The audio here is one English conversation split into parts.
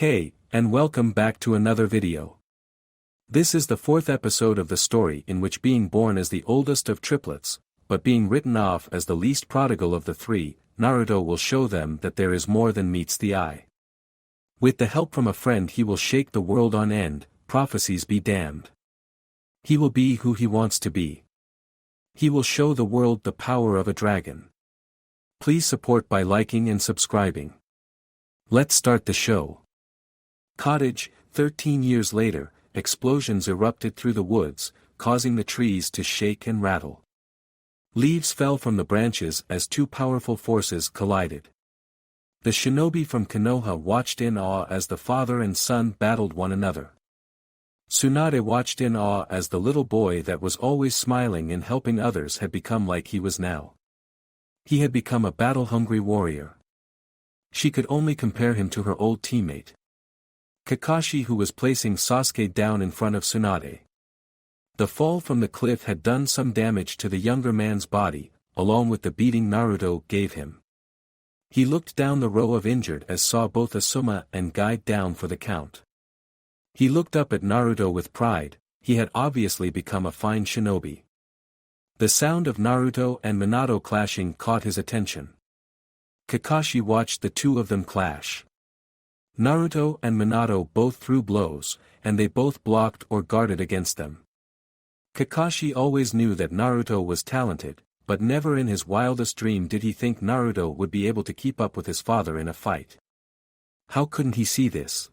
Hey, and welcome back to another video. This is the fourth episode of the story in which being born as the oldest of triplets, but being written off as the least prodigal of the three, Naruto will show them that there is more than meets the eye. With the help from a friend he will shake the world on end, prophecies be damned. He will be who he wants to be. He will show the world the power of a dragon. Please support by liking and subscribing. Let's start the show. Cottage, 13 years later, explosions erupted through the woods, causing the trees to shake and rattle. Leaves fell from the branches as two powerful forces collided. The shinobi from Konoha watched in awe as the father and son battled one another. Tsunade watched in awe as the little boy that was always smiling and helping others had become like he was now. He had become a battle-hungry warrior. She could only compare him to her old teammate Kakashi, who was placing Sasuke down in front of Tsunade. The fall from the cliff had done some damage to the younger man's body, along with the beating Naruto gave him. He looked down the row of injured as saw both Asuma and Guide down for the count. He looked up at Naruto with pride. He had obviously become a fine shinobi. The sound of Naruto and Minato clashing caught his attention. Kakashi watched the two of them clash. Naruto and Minato both threw blows, and they both blocked or guarded against them. Kakashi always knew that Naruto was talented, but never in his wildest dream did he think Naruto would be able to keep up with his father in a fight. How couldn't he see this?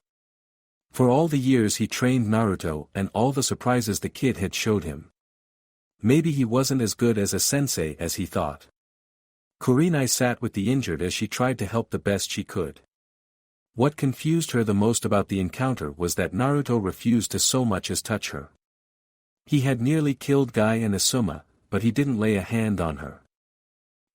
For all the years he trained Naruto and all the surprises the kid had showed him. Maybe he wasn't as good as a sensei as he thought. Kurenai sat with the injured as she tried to help the best she could. What confused her the most about the encounter was that Naruto refused to so much as touch her. He had nearly killed Guy and Asuma, but he didn't lay a hand on her.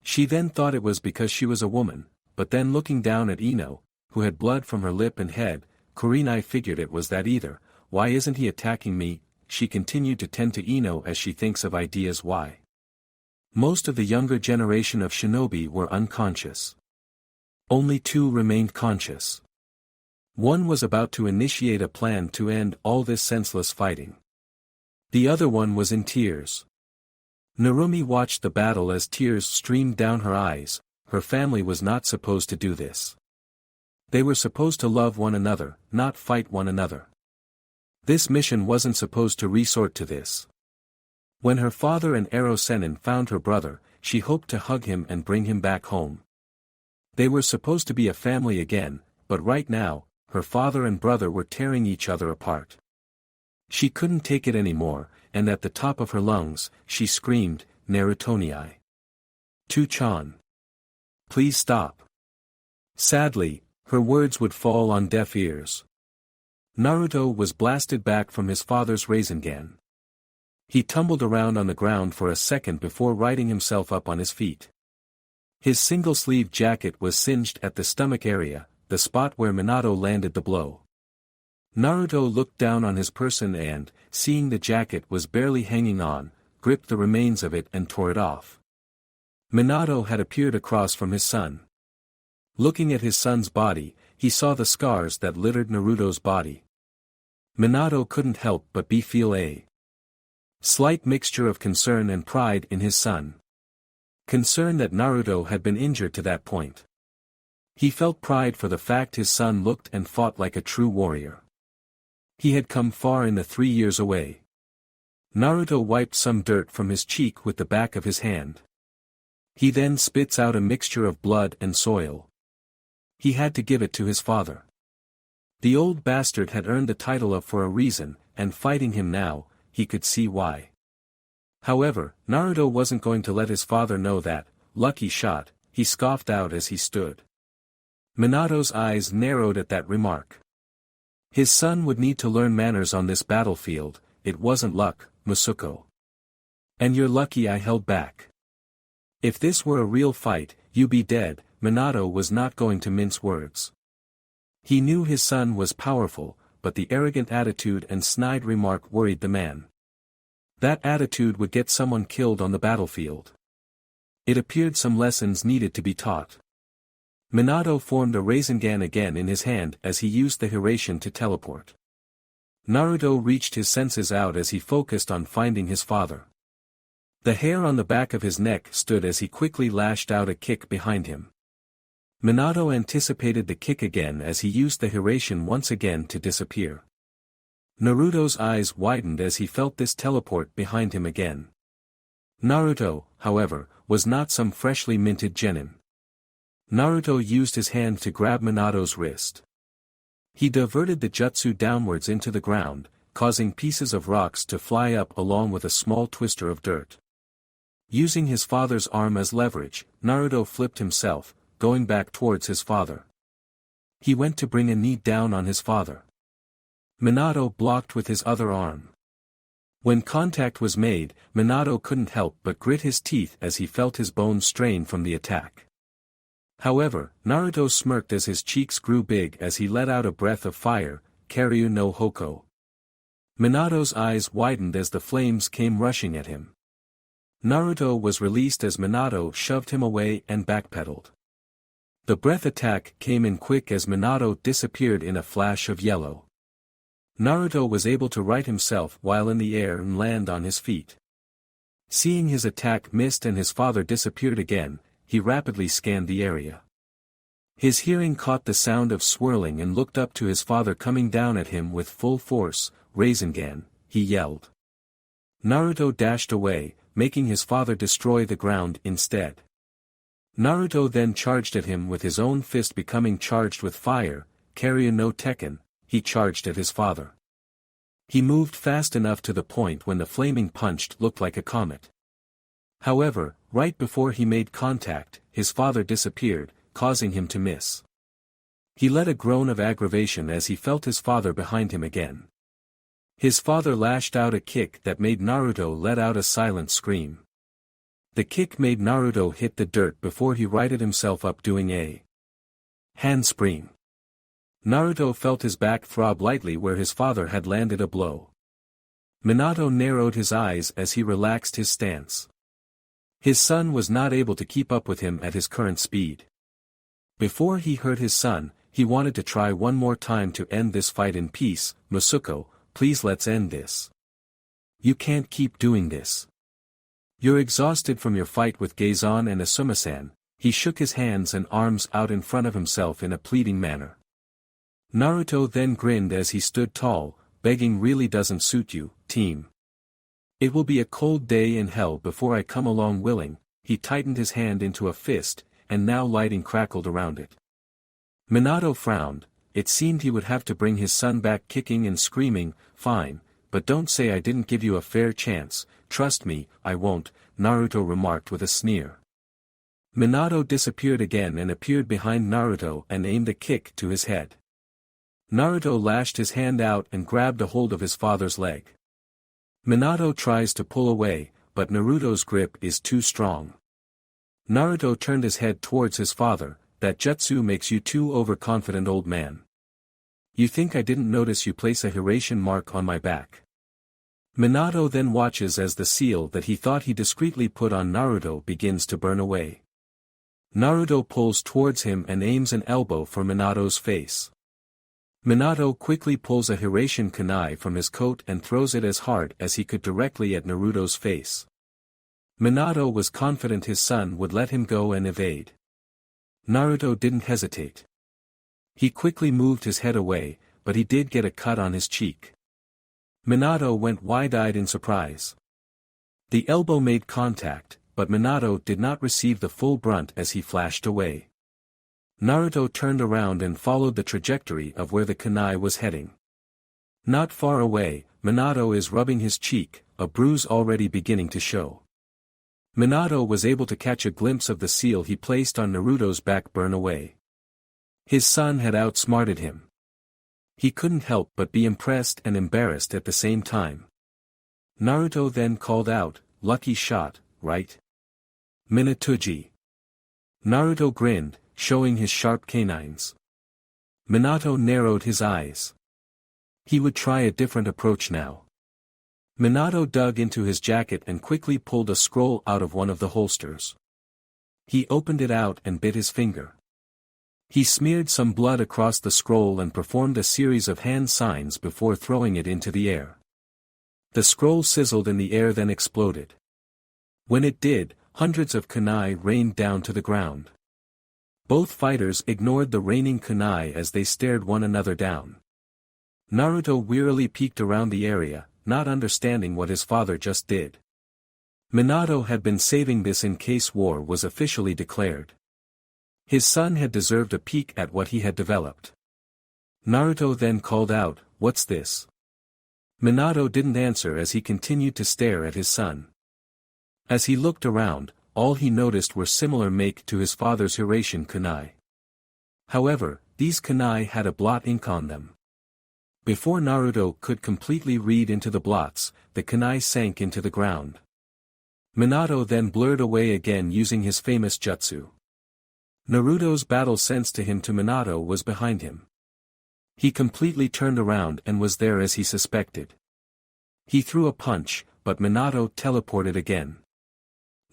She then thought it was because she was a woman, but then looking down at Ino, who had blood from her lip and head, Kurenai figured it was that either. Why isn't he attacking me? She continued to tend to Ino as she thinks of ideas why. Most of the younger generation of shinobi were unconscious. Only two remained conscious. One was about to initiate a plan to end all this senseless fighting. The other one was in tears. Narumi watched the battle as tears streamed down her eyes. Her family was not supposed to do this. They were supposed to love one another, not fight one another. This mission wasn't supposed to resort to this. When her father and Ero Sennin found her brother, she hoped to hug him and bring him back home. They were supposed to be a family again, but right now, her father and brother were tearing each other apart. She couldn't take it anymore, and at the top of her lungs, she screamed, "Narutonii! Tu-chan! Please stop!" Sadly, her words would fall on deaf ears. Naruto was blasted back from his father's Rasengan. He tumbled around on the ground for a second before righting himself up on his feet. His single-sleeved jacket was singed at the stomach area, the spot where Minato landed the blow. Naruto looked down on his person and, seeing the jacket was barely hanging on, gripped the remains of it and tore it off. Minato had appeared across from his son. Looking at his son's body, he saw the scars that littered Naruto's body. Minato couldn't help but feel a slight mixture of concern and pride in his son. Concern that Naruto had been injured to that point. He felt pride for the fact his son looked and fought like a true warrior. He had come far in the 3 years away. Naruto wiped some dirt from his cheek with the back of his hand. He then spits out a mixture of blood and soil. He had to give it to his father. The old bastard had earned the title of for a reason, and fighting him now, he could see why. However, Naruto wasn't going to let his father know that, lucky shot, he scoffed out as he stood. Minato's eyes narrowed at that remark. His son would need to learn manners on this battlefield. It wasn't luck, Musuko. And you're lucky I held back. If this were a real fight, you'd be dead. Minato was not going to mince words. He knew his son was powerful, but the arrogant attitude and snide remark worried the man. That attitude would get someone killed on the battlefield. It appeared some lessons needed to be taught. Minato formed a Rasengan again in his hand as he used the Hiraishin to teleport. Naruto reached his senses out as he focused on finding his father. The hair on the back of his neck stood as he quickly lashed out a kick behind him. Minato anticipated the kick again as he used the Hiraishin once again to disappear. Naruto's eyes widened as he felt this teleport behind him again. Naruto, however, was not some freshly minted genin. Naruto used his hand to grab Minato's wrist. He diverted the jutsu downwards into the ground, causing pieces of rocks to fly up along with a small twister of dirt. Using his father's arm as leverage, Naruto flipped himself, going back towards his father. He went to bring a knee down on his father. Minato blocked with his other arm. When contact was made, Minato couldn't help but grit his teeth as he felt his bones strain from the attack. However, Naruto smirked as his cheeks grew big as he let out a breath of fire, Karyu no Hoko. Minato's eyes widened as the flames came rushing at him. Naruto was released as Minato shoved him away and backpedaled. The breath attack came in quick as Minato disappeared in a flash of yellow. Naruto was able to right himself while in the air and land on his feet. Seeing his attack missed and his father disappeared again, he rapidly scanned the area. His hearing caught the sound of swirling and looked up to his father coming down at him with full force. Rasengan, he yelled. Naruto dashed away, making his father destroy the ground instead. Naruto then charged at him with his own fist becoming charged with fire, Karyu no Tekken, he charged at his father. He moved fast enough to the point when the flaming punch looked like a comet. However, right before he made contact, his father disappeared, causing him to miss. He let a groan of aggravation as he felt his father behind him again. His father lashed out a kick that made Naruto let out a silent scream. The kick made Naruto hit the dirt before he righted himself up doing a handspring. Naruto felt his back throb lightly where his father had landed a blow. Minato narrowed his eyes as he relaxed his stance. His son was not able to keep up with him at his current speed. Before he hurt his son, he wanted to try one more time to end this fight in peace. Musuko, please let's end this. You can't keep doing this. You're exhausted from your fight with Geizan and Asuma-san. He shook his hands and arms out in front of himself in a pleading manner. Naruto then grinned as he stood tall, begging really doesn't suit you, team. It will be a cold day in hell before I come along willing. He tightened his hand into a fist, and now lighting crackled around it. Minato frowned. It seemed he would have to bring his son back kicking and screaming. Fine, but don't say I didn't give you a fair chance. Trust me, I won't, Naruto remarked with a sneer. Minato disappeared again and appeared behind Naruto and aimed a kick to his head. Naruto lashed his hand out and grabbed a hold of his father's leg. Minato tries to pull away, but Naruto's grip is too strong. Naruto turned his head towards his father. That jutsu makes you too overconfident, old man. You think I didn't notice you place a Hiraishin mark on my back? Minato then watches as the seal that he thought he discreetly put on Naruto begins to burn away. Naruto pulls towards him and aims an elbow for Minato's face. Minato quickly pulls a Hiraishin kunai from his coat and throws it as hard as he could directly at Naruto's face. Minato was confident his son would let him go and evade. Naruto didn't hesitate. He quickly moved his head away, but he did get a cut on his cheek. Minato went wide-eyed in surprise. The elbow made contact, but Minato did not receive the full brunt as he flashed away. Naruto turned around and followed the trajectory of where the kunai was heading. Not far away, Minato is rubbing his cheek, a bruise already beginning to show. Minato was able to catch a glimpse of the seal he placed on Naruto's back burn away. His son had outsmarted him. He couldn't help but be impressed and embarrassed at the same time. Naruto then called out, "Lucky shot, right? Minatuji." Naruto grinned, showing his sharp canines. Minato narrowed his eyes. He would try a different approach now. Minato dug into his jacket and quickly pulled a scroll out of one of the holsters. He opened it out and bit his finger. He smeared some blood across the scroll and performed a series of hand signs before throwing it into the air. The scroll sizzled in the air then exploded. When it did, hundreds of kunai rained down to the ground. Both fighters ignored the raining kunai as they stared one another down. Naruto wearily peeked around the area, not understanding what his father just did. Minato had been saving this in case war was officially declared. His son had deserved a peek at what he had developed. Naruto then called out, "What's this?" Minato didn't answer as he continued to stare at his son. As he looked around, all he noticed were similar make to his father's Hiraishin kunai. However, these kunai had a blot ink on them. Before Naruto could completely read into the blots, the kunai sank into the ground. Minato then blurred away again using his famous jutsu. Naruto's battle sense to Minato was behind him. He completely turned around and was there as he suspected. He threw a punch, but Minato teleported again.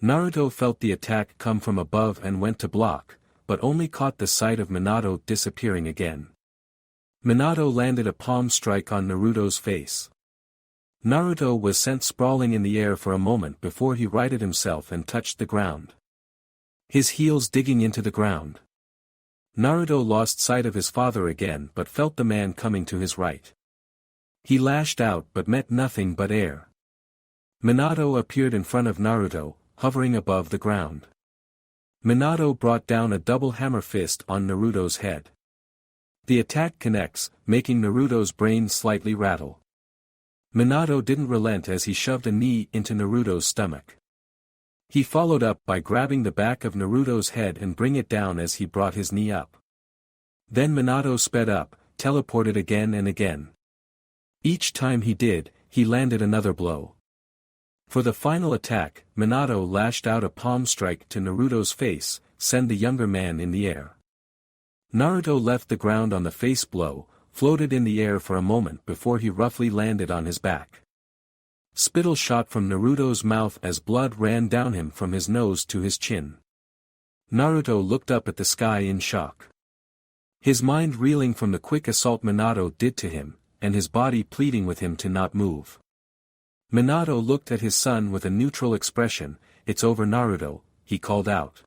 Naruto felt the attack come from above and went to block, but only caught the sight of Minato disappearing again. Minato landed a palm strike on Naruto's face. Naruto was sent sprawling in the air for a moment before he righted himself and touched the ground. His heels digging into the ground. Naruto lost sight of his father again but felt the man coming to his right. He lashed out but met nothing but air. Minato appeared in front of Naruto, hovering above the ground. Minato brought down a double hammer fist on Naruto's head. The attack connects, making Naruto's brain slightly rattle. Minato didn't relent as he shoved a knee into Naruto's stomach. He followed up by grabbing the back of Naruto's head and bring it down as he brought his knee up. Then Minato sped up, teleported again and again. Each time he did, he landed another blow. For the final attack, Minato lashed out a palm strike to Naruto's face, send the younger man in the air. Naruto left the ground on the face blow, floated in the air for a moment before he roughly landed on his back. Spittle shot from Naruto's mouth as blood ran down him from his nose to his chin. Naruto looked up at the sky in shock. His mind reeling from the quick assault Minato did to him, and his body pleading with him to not move. Minato looked at his son with a neutral expression. "It's over, Naruto," he called out.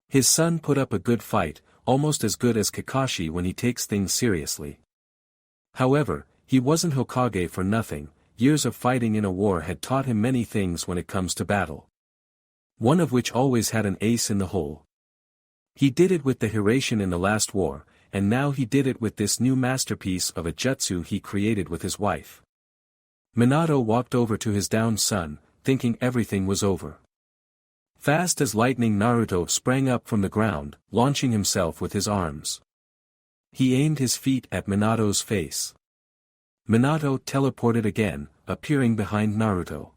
His son put up a good fight, almost as good as Kakashi when he takes things seriously. However, he wasn't Hokage for nothing. Years of fighting in a war had taught him many things when it comes to battle. One of which always had an ace in the hole. He did it with the Hiraishin in the last war, and now he did it with this new masterpiece of a jutsu he created with his wife. Minato walked over to his downed son, thinking everything was over. Fast as lightning Naruto sprang up from the ground, launching himself with his arms. He aimed his feet at Minato's face. Minato teleported again, appearing behind Naruto.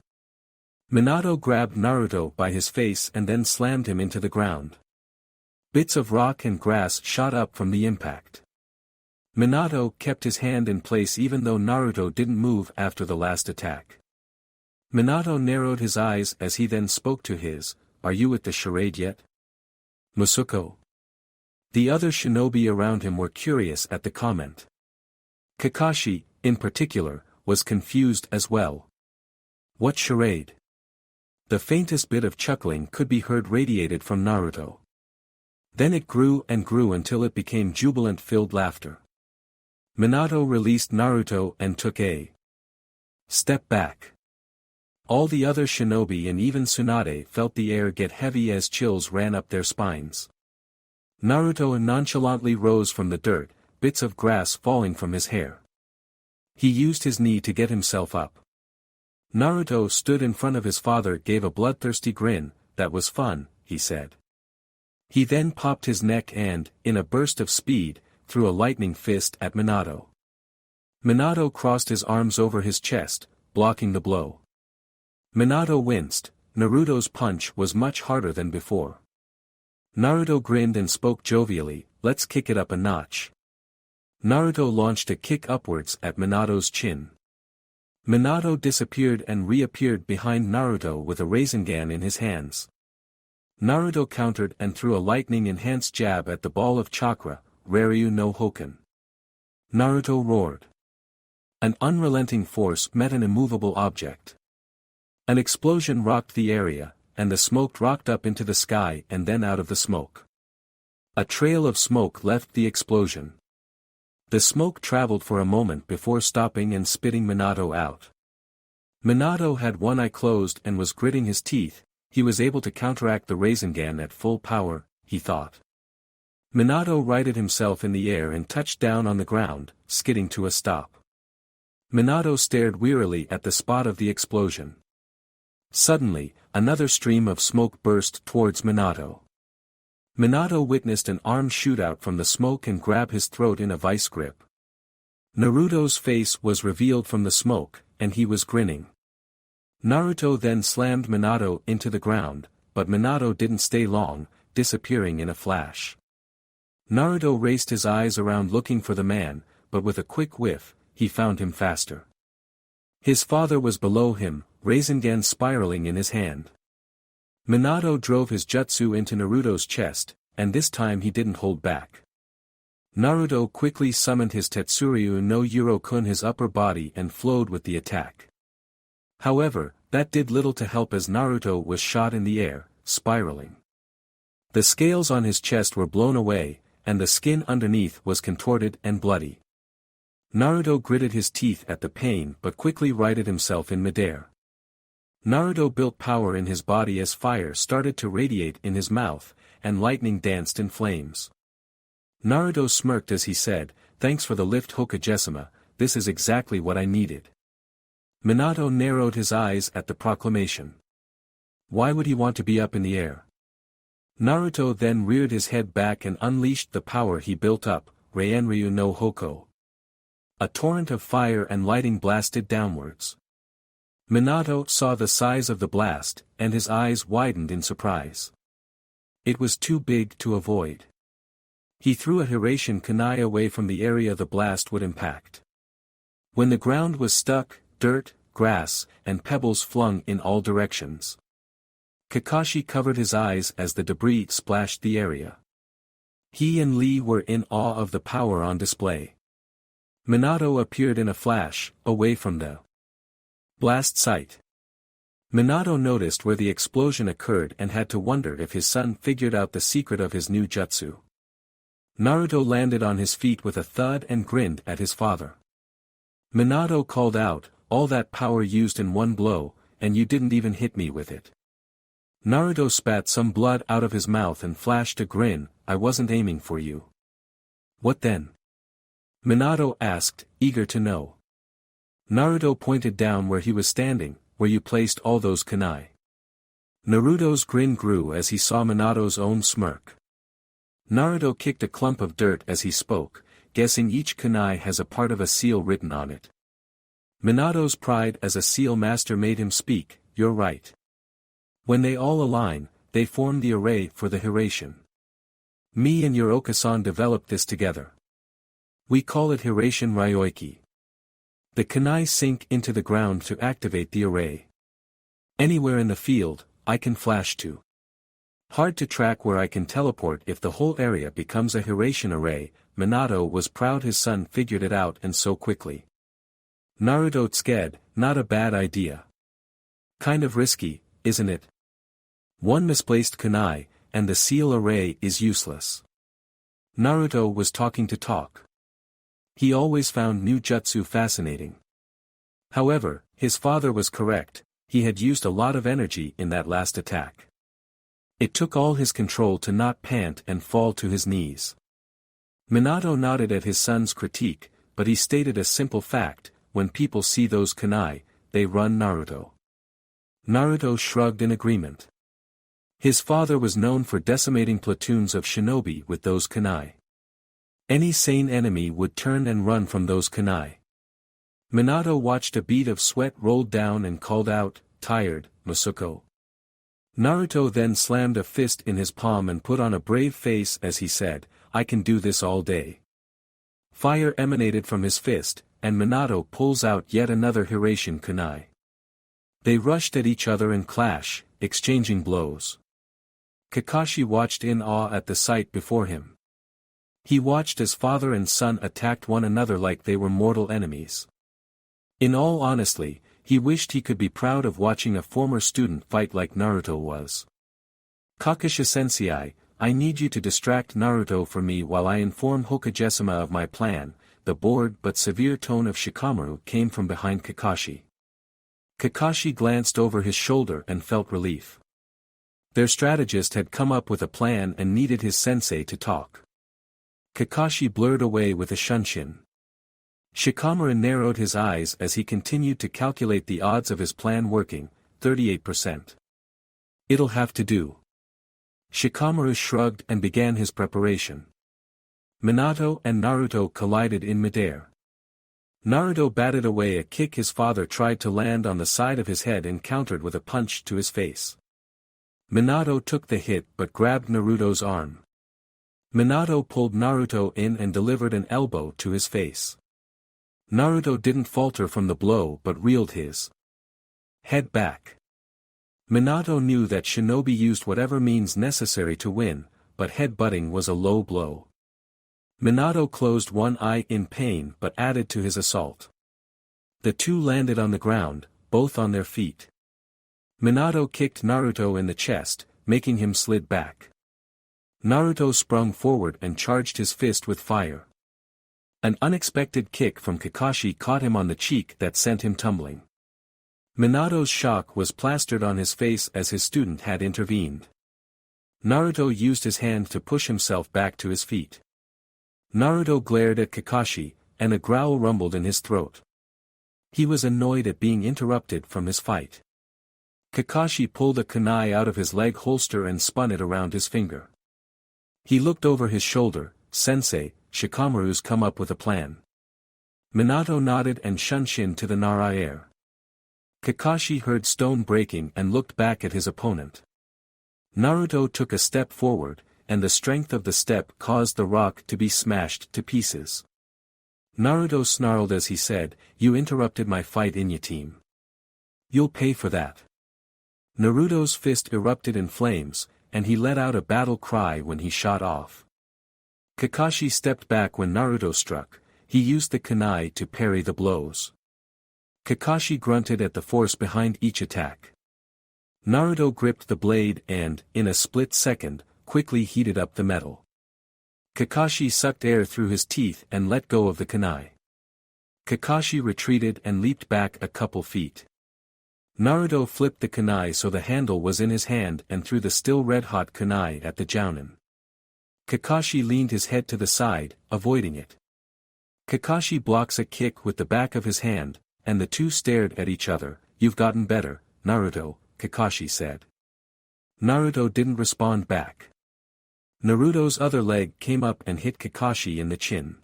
Minato grabbed Naruto by his face and then slammed him into the ground. Bits of rock and grass shot up from the impact. Minato kept his hand in place even though Naruto didn't move after the last attack. Minato narrowed his eyes as he then spoke to his, "Are you at the charade yet, Musuko?" The other shinobi around him were curious at the comment. Kakashi, in particular, was confused as well. What charade? The faintest bit of chuckling could be heard radiated from Naruto. Then it grew and grew until it became jubilant-filled laughter. Minato released Naruto and took a step back. All the other shinobi and even Tsunade felt the air get heavy as chills ran up their spines. Naruto nonchalantly rose from the dirt, bits of grass falling from his hair. He used his knee to get himself up. Naruto stood in front of his father, gave a bloodthirsty grin. "That was fun," he said. He then popped his neck and, in a burst of speed, threw a lightning fist at Minato. Minato crossed his arms over his chest, blocking the blow. Minato winced. Naruto's punch was much harder than before. Naruto grinned and spoke jovially, "Let's kick it up a notch." Naruto launched a kick upwards at Minato's chin. Minato disappeared and reappeared behind Naruto with a Rasengan in his hands. Naruto countered and threw a lightning-enhanced jab at the ball of chakra, Raryu no Hoken. Naruto roared. An unrelenting force met an immovable object. An explosion rocked the area, and the smoke rocked up into the sky and then out of the smoke. A trail of smoke left the explosion. The smoke traveled for a moment before stopping and spitting Minato out. Minato had one eye closed and was gritting his teeth. He was able to counteract the Rasengan at full power, he thought. Minato righted himself in the air and touched down on the ground, skidding to a stop. Minato stared wearily at the spot of the explosion. Suddenly, another stream of smoke burst towards Minato. Minato witnessed an arm shoot out from the smoke and grab his throat in a vice grip. Naruto's face was revealed from the smoke, and he was grinning. Naruto then slammed Minato into the ground, but Minato didn't stay long, disappearing in a flash. Naruto raced his eyes around looking for the man, but with a quick whiff, he found him faster. His father was below him, Rasengan spiraling in his hand. Minato drove his jutsu into Naruto's chest, and this time he didn't hold back. Naruto quickly summoned his Tetsuryu no Yurokun his upper body and flowed with the attack. However, that did little to help as Naruto was shot in the air, spiraling. The scales on his chest were blown away, and the skin underneath was contorted and bloody. Naruto gritted his teeth at the pain but quickly righted himself in midair. Naruto built power in his body as fire started to radiate in his mouth, and lightning danced in flames. Naruto smirked as he said, "Thanks for the lift Hokage-sama, this is exactly what I needed." Minato narrowed his eyes at the proclamation. Why would he want to be up in the air? Naruto then reared his head back and unleashed the power he built up, Raienryu no Hoko. A torrent of fire and lighting blasted downwards. Minato saw the size of the blast, and his eyes widened in surprise. It was too big to avoid. He threw a Hiraishin kunai away from the area the blast would impact. When the ground was stuck, dirt, grass, and pebbles flung in all directions. Kakashi covered his eyes as the debris splashed the area. He and Lee were in awe of the power on display. Minato appeared in a flash, away from the blast site. Minato noticed where the explosion occurred and had to wonder if his son figured out the secret of his new jutsu. Naruto landed on his feet with a thud and grinned at his father. Minato called out, "All that power used in one blow, and you didn't even hit me with it." Naruto spat some blood out of his mouth and flashed a grin, "I wasn't aiming for you." "What then?" Minato asked, eager to know. Naruto pointed down where he was standing, "Where you placed all those kunai." Naruto's grin grew as he saw Minato's own smirk. Naruto kicked a clump of dirt as he spoke, guessing each kunai has a part of a seal written on it. Minato's pride as a seal master made him speak, "You're right. When they all align, they form the array for the Hiraishin. Me and your Okasan developed this together. We call it Hiraishin Ryoiki. The kunai sink into the ground to activate the array. Anywhere in the field, I can flash to. Hard to track where I can teleport if the whole area becomes a Hiraishin array." Minato was proud his son figured it out and so quickly. Naruto tsuked, "Not a bad idea. Kind of risky, isn't it? One misplaced kunai, and the seal array is useless." Naruto was talking to talk. He always found new jutsu fascinating. However, his father was correct, he had used a lot of energy in that last attack. It took all his control to not pant and fall to his knees. Minato nodded at his son's critique, but he stated a simple fact, when people see those kunai, they run Naruto. Naruto shrugged in agreement. His father was known for decimating platoons of shinobi with those kunai. Any sane enemy would turn and run from those kunai. Minato watched a bead of sweat roll down and called out, "Tired, Masuko." Naruto then slammed a fist in his palm and put on a brave face as he said, "I can do this all day." Fire emanated from his fist, and Minato pulls out yet another Hiraishin kunai. They rushed at each other and clash, exchanging blows. Kakashi watched in awe at the sight before him. He watched as father and son attacked one another like they were mortal enemies. In all honesty, he wished he could be proud of watching a former student fight like Naruto was. Kakashi-sensei, I need you to distract Naruto for me while I inform Hokage-sama of my plan. The bored but severe tone of Shikamaru came from behind Kakashi. Kakashi glanced over his shoulder and felt relief. Their strategist had come up with a plan and needed his sensei to talk. Kakashi blurred away with a shunshin. Shikamaru narrowed his eyes as he continued to calculate the odds of his plan working, 38%. It'll have to do. Shikamaru shrugged and began his preparation. Minato and Naruto collided in midair. Naruto batted away a kick his father tried to land on the side of his head and countered with a punch to his face. Minato took the hit but grabbed Naruto's arm. Minato pulled Naruto in and delivered an elbow to his face. Naruto didn't falter from the blow but reeled his head back. Minato knew that Shinobi used whatever means necessary to win, but head-butting was a low blow. Minato closed one eye in pain but added to his assault. The two landed on the ground, both on their feet. Minato kicked Naruto in the chest, making him slid back. Naruto sprung forward and charged his fist with fire. An unexpected kick from Kakashi caught him on the cheek that sent him tumbling. Minato's shock was plastered on his face as his student had intervened. Naruto used his hand to push himself back to his feet. Naruto glared at Kakashi, and a growl rumbled in his throat. He was annoyed at being interrupted from his fight. Kakashi pulled a kunai out of his leg holster and spun it around his finger. He looked over his shoulder. Sensei, Shikamaru's come up with a plan. Minato nodded and shunshin to the Nara air. Kakashi heard stone breaking and looked back at his opponent. Naruto took a step forward, and the strength of the step caused the rock to be smashed to pieces. Naruto snarled as he said, "You interrupted my fight, Inya-team. You'll pay for that." Naruto's fist erupted in flames, and he let out a battle cry when he shot off. Kakashi stepped back when Naruto struck. He used the kunai to parry the blows. Kakashi grunted at the force behind each attack. Naruto gripped the blade and, in a split second, quickly heated up the metal. Kakashi sucked air through his teeth and let go of the kunai. Kakashi retreated and leaped back a couple feet. Naruto flipped the kunai so the handle was in his hand and threw the still red-hot kunai at the jounin. Kakashi leaned his head to the side, avoiding it. Kakashi blocks a kick with the back of his hand, and the two stared at each other. "You've gotten better, Naruto," Kakashi said. Naruto didn't respond back. Naruto's other leg came up and hit Kakashi in the chin.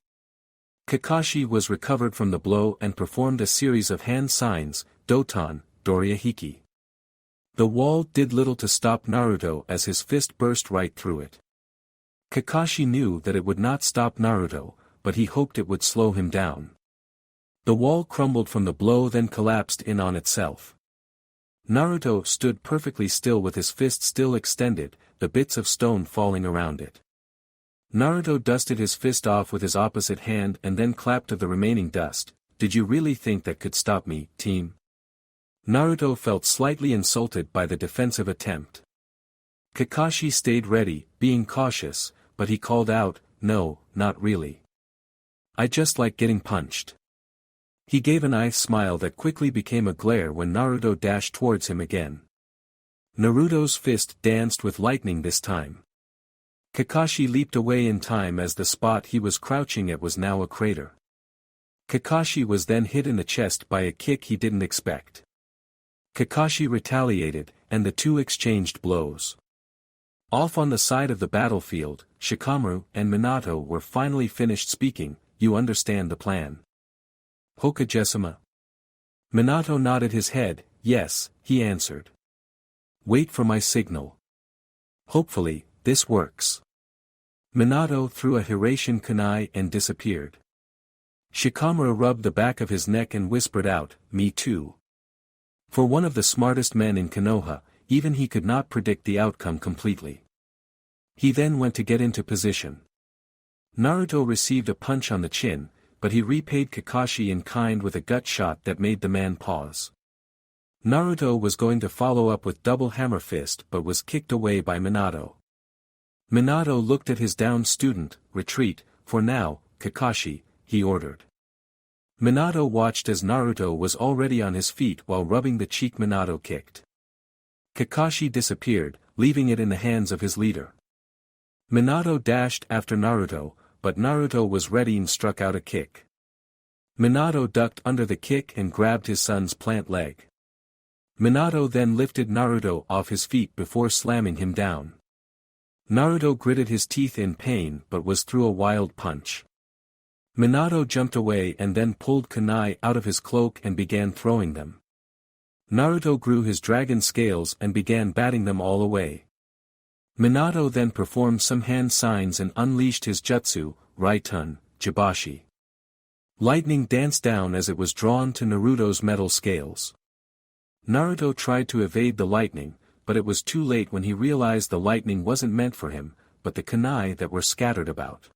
Kakashi was recovered from the blow and performed a series of hand signs, Doton, Dorihiki. The wall did little to stop Naruto as his fist burst right through it. Kakashi knew that it would not stop Naruto, but he hoped it would slow him down. The wall crumbled from the blow then collapsed in on itself. Naruto stood perfectly still with his fist still extended, the bits of stone falling around it. Naruto dusted his fist off with his opposite hand and then clapped of the remaining dust. "Did you really think that could stop me, team?" Naruto felt slightly insulted by the defensive attempt. Kakashi stayed ready, being cautious, but he called out, "No, not really. I just like getting punched." He gave an eye smile that quickly became a glare when Naruto dashed towards him again. Naruto's fist danced with lightning this time. Kakashi leaped away in time as the spot he was crouching at was now a crater. Kakashi was then hit in the chest by a kick he didn't expect. Kakashi retaliated, and the two exchanged blows. Off on the side of the battlefield, Shikamaru and Minato were finally finished speaking. "You understand the plan, Hokage-sama?" Minato nodded his head. "Yes," he answered. "Wait for my signal. Hopefully, this works." Minato threw a Hiraishin kunai and disappeared. Shikamaru rubbed the back of his neck and whispered out, "Me too." For one of the smartest men in Konoha, even he could not predict the outcome completely. He then went to get into position. Naruto received a punch on the chin, but he repaid Kakashi in kind with a gut shot that made the man pause. Naruto was going to follow up with double hammer fist but was kicked away by Minato. Minato looked at his downed student. Retreat, for now, Kakashi, he ordered. Minato watched as Naruto was already on his feet while rubbing the cheek Minato kicked. Kakashi disappeared, leaving it in the hands of his leader. Minato dashed after Naruto, but Naruto was ready and struck out a kick. Minato ducked under the kick and grabbed his son's plant leg. Minato then lifted Naruto off his feet before slamming him down. Naruto gritted his teeth in pain but was through a wild punch. Minato jumped away and then pulled kunai out of his cloak and began throwing them. Naruto grew his dragon scales and began batting them all away. Minato then performed some hand signs and unleashed his jutsu, Raitun, Jibashi. Lightning danced down as it was drawn to Naruto's metal scales. Naruto tried to evade the lightning, but it was too late when he realized the lightning wasn't meant for him, but the kunai that were scattered about.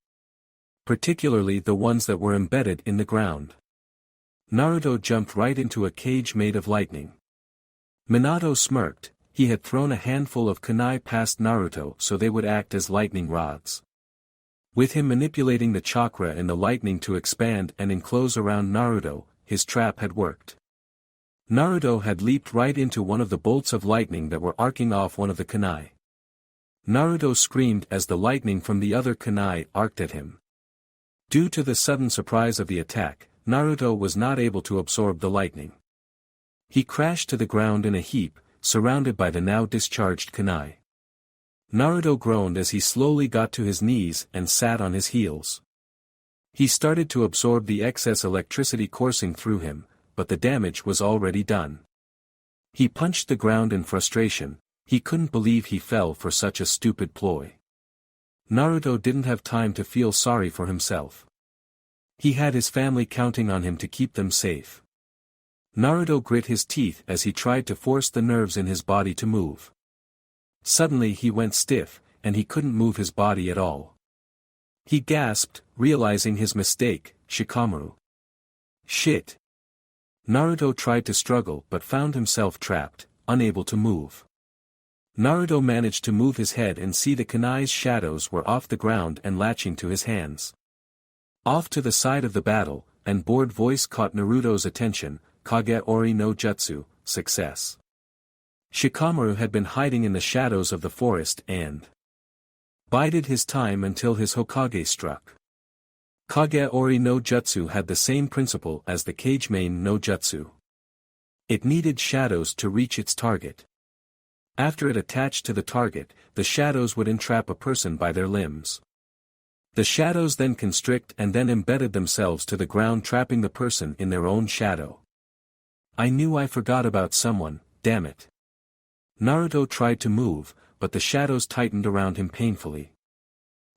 Particularly the ones that were embedded in the ground. Naruto jumped right into a cage made of lightning. Minato smirked. He had thrown a handful of kunai past Naruto so they would act as lightning rods. With him manipulating the chakra and the lightning to expand and enclose around Naruto, his trap had worked. Naruto had leaped right into one of the bolts of lightning that were arcing off one of the kunai. Naruto screamed as the lightning from the other kunai arced at him. Due to the sudden surprise of the attack, Naruto was not able to absorb the lightning. He crashed to the ground in a heap, surrounded by the now discharged kunai. Naruto groaned as he slowly got to his knees and sat on his heels. He started to absorb the excess electricity coursing through him, but the damage was already done. He punched the ground in frustration. He couldn't believe he fell for such a stupid ploy. Naruto didn't have time to feel sorry for himself. He had his family counting on him to keep them safe. Naruto grit his teeth as he tried to force the nerves in his body to move. Suddenly he went stiff, and he couldn't move his body at all. He gasped, realizing his mistake. Shikamaru. Shit. Naruto tried to struggle but found himself trapped, unable to move. Naruto managed to move his head and see the kunai's shadows were off the ground and latching to his hands. Off to the side of the battle, an bored voice caught Naruto's attention. Kage Ori no Jutsu, success. Shikamaru had been hiding in the shadows of the forest and bided his time until his Hokage struck. Kage Ori no Jutsu had the same principle as the Kage Main no Jutsu. It needed shadows to reach its target. After it attached to the target, the shadows would entrap a person by their limbs. The shadows then constrict and then embedded themselves to the ground, trapping the person in their own shadow. I knew I forgot about someone, damn it. Naruto tried to move, but the shadows tightened around him painfully.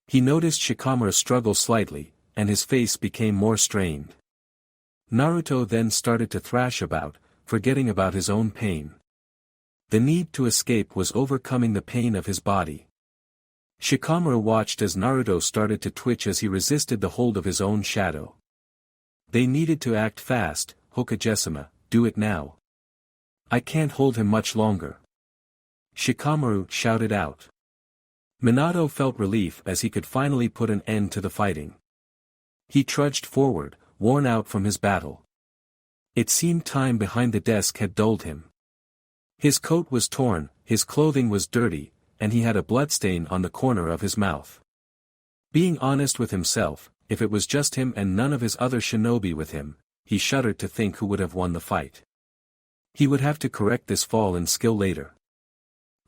He noticed Shikamaru struggle slightly, and his face became more strained. Naruto then started to thrash about, forgetting about his own pain. The need to escape was overcoming the pain of his body. Shikamaru watched as Naruto started to twitch as he resisted the hold of his own shadow. They needed to act fast. Hokage-sama, do it now. I can't hold him much longer. Shikamaru shouted out. Minato felt relief as he could finally put an end to the fighting. He trudged forward, worn out from his battle. It seemed time behind the desk had dulled him. His coat was torn, his clothing was dirty, and he had a bloodstain on the corner of his mouth. Being honest with himself, if it was just him and none of his other shinobi with him, he shuddered to think who would have won the fight. He would have to correct this fall in skill later.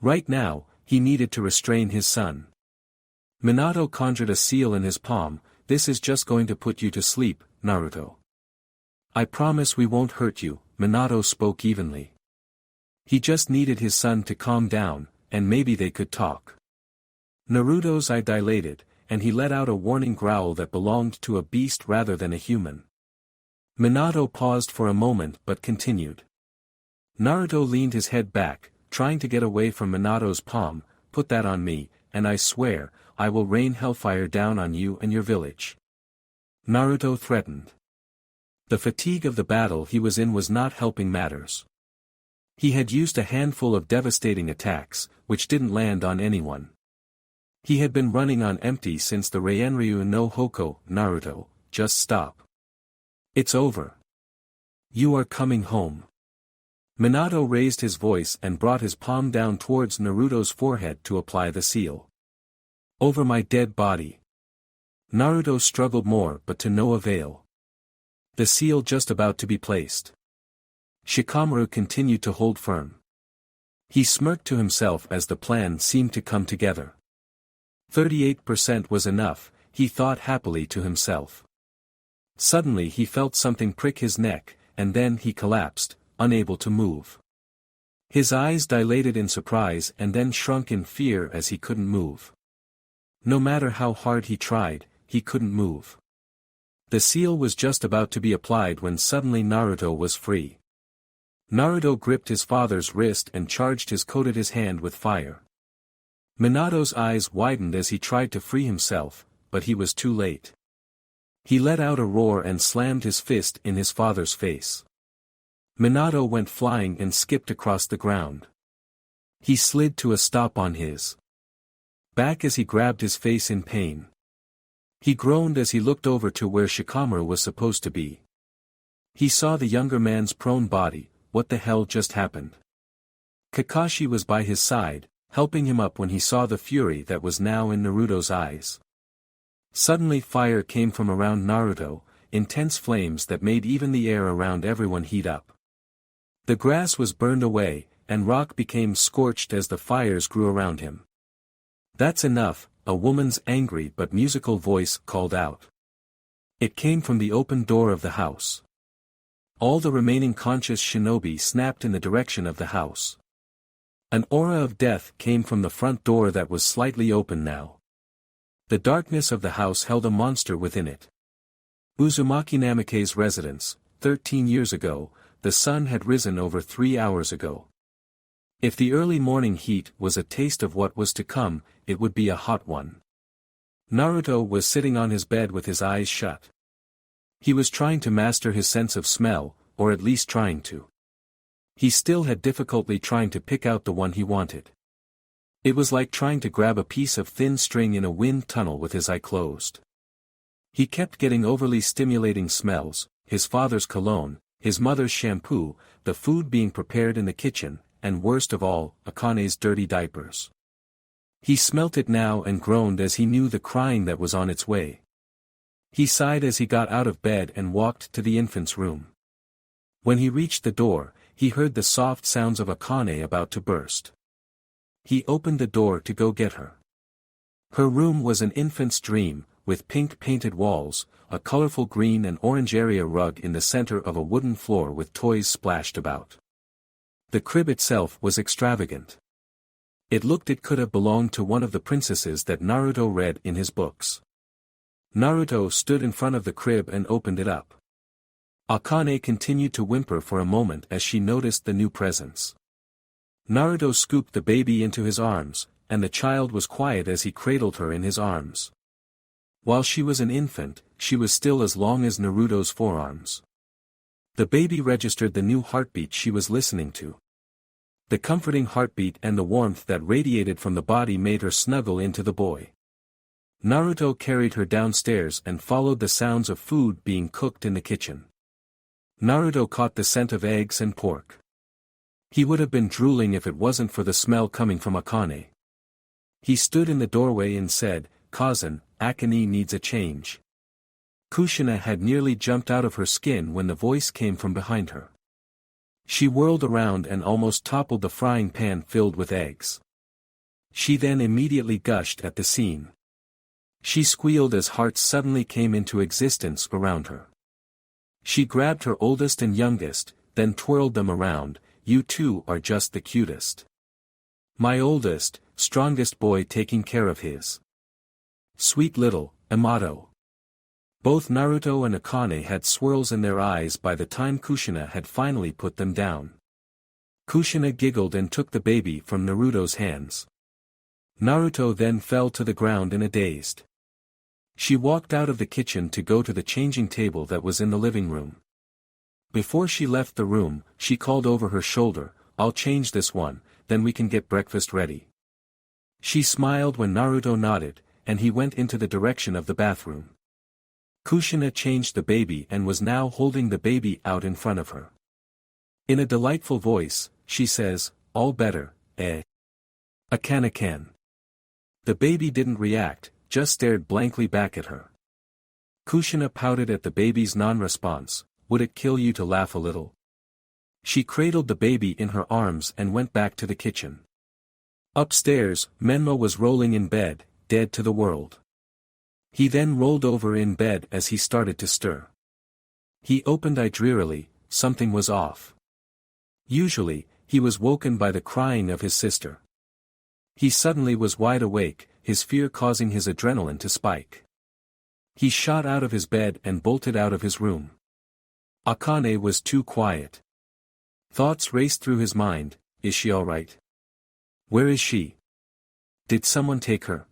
Right now, he needed to restrain his son. Minato conjured a seal in his palm. This is just going to put you to sleep, Naruto. I promise we won't hurt you, Minato spoke evenly. He just needed his son to calm down, and maybe they could talk. Naruto's eye dilated, and he let out a warning growl that belonged to a beast rather than a human. Minato paused for a moment but continued. Naruto leaned his head back, trying to get away from Minato's palm. Put that on me, and I swear, I will rain hellfire down on you and your village." Naruto threatened. The fatigue of the battle he was in was not helping matters. He had used a handful of devastating attacks, which didn't land on anyone. He had been running on empty since the Raienryu no Hoko. "Naruto, just stop. It's over. You are coming home." Minato raised his voice and brought his palm down towards Naruto's forehead to apply the seal. "Over my dead body." Naruto struggled more but to no avail. The seal just about to be placed. Shikamaru continued to hold firm. He smirked to himself as the plan seemed to come together. 38% was enough, he thought happily to himself. Suddenly he felt something prick his neck, and then he collapsed, unable to move. His eyes dilated in surprise and then shrunk in fear as he couldn't move. No matter how hard he tried, he couldn't move. The seal was just about to be applied when suddenly Naruto was free. Naruto gripped his father's wrist and charged his coated his hand with fire. Minato's eyes widened as he tried to free himself, but he was too late. He let out a roar and slammed his fist in his father's face. Minato went flying and skipped across the ground. He slid to a stop on his back as he grabbed his face in pain. He groaned as he looked over to where Shikamaru was supposed to be. He saw the younger man's prone body. What the hell just happened? Kakashi was by his side, helping him up when he saw the fury that was now in Naruto's eyes. Suddenly fire came from around Naruto, intense flames that made even the air around everyone heat up. The grass was burned away, and rock became scorched as the fires grew around him. "That's enough," a woman's angry but musical voice called out. It came from the open door of the house. All the remaining conscious shinobi snapped in the direction of the house. An aura of death came from the front door that was slightly open now. The darkness of the house held a monster within it. Uzumaki Namikaze's residence, 13 years ago, the sun had risen over 3 hours ago. If the early morning heat was a taste of what was to come, it would be a hot one. Naruto was sitting on his bed with his eyes shut. He was trying to master his sense of smell, or at least trying to. He still had difficulty trying to pick out the one he wanted. It was like trying to grab a piece of thin string in a wind tunnel with his eye closed. He kept getting overly stimulating smells, his father's cologne, his mother's shampoo, the food being prepared in the kitchen, and worst of all, Akane's dirty diapers. He smelt it now and groaned as he knew the crying that was on its way. He sighed as he got out of bed and walked to the infant's room. When he reached the door, he heard the soft sounds of Akane about to burst. He opened the door to go get her. Her room was an infant's dream, with pink painted walls, a colorful green and orange area rug in the center of a wooden floor with toys splashed about. The crib itself was extravagant. It could have belonged to one of the princesses that Naruto read in his books. Naruto stood in front of the crib and opened it up. Akane continued to whimper for a moment as she noticed the new presence. Naruto scooped the baby into his arms, and the child was quiet as he cradled her in his arms. While she was an infant, she was still as long as Naruto's forearms. The baby registered the new heartbeat she was listening to. The comforting heartbeat and the warmth that radiated from the body made her snuggle into the boy. Naruto carried her downstairs and followed the sounds of food being cooked in the kitchen. Naruto caught the scent of eggs and pork. He would have been drooling if it wasn't for the smell coming from Akane. He stood in the doorway and said, "Cousin, Akane needs a change." Kushina had nearly jumped out of her skin when the voice came from behind her. She whirled around and almost toppled the frying pan filled with eggs. She then immediately gushed at the scene. She squealed as hearts suddenly came into existence around her. She grabbed her oldest and youngest, then twirled them around. "You two are just the cutest. My oldest, strongest boy taking care of his sweet little Amato." Both Naruto and Akane had swirls in their eyes by the time Kushina had finally put them down. Kushina giggled and took the baby from Naruto's hands. Naruto then fell to the ground in a daze. She walked out of the kitchen to go to the changing table that was in the living room. Before she left the room, she called over her shoulder, "I'll change this one, then we can get breakfast ready." She smiled when Naruto nodded, and he went into the direction of the bathroom. Kushina changed the baby and was now holding the baby out in front of her. In a delightful voice, she says, "All better, eh?" Akane-kan. The baby didn't react, just stared blankly back at her. Kushina pouted at the baby's non-response. "Would it kill you to laugh a little?" She cradled the baby in her arms and went back to the kitchen. Upstairs, Menma was rolling in bed, dead to the world. He then rolled over in bed as he started to stir. He opened eye drearily, something was off. Usually, he was woken by the crying of his sister. He suddenly was wide awake, his fear causing his adrenaline to spike. He shot out of his bed and bolted out of his room. Akane was too quiet. Thoughts raced through his mind. Is she alright? Where is she? Did someone take her?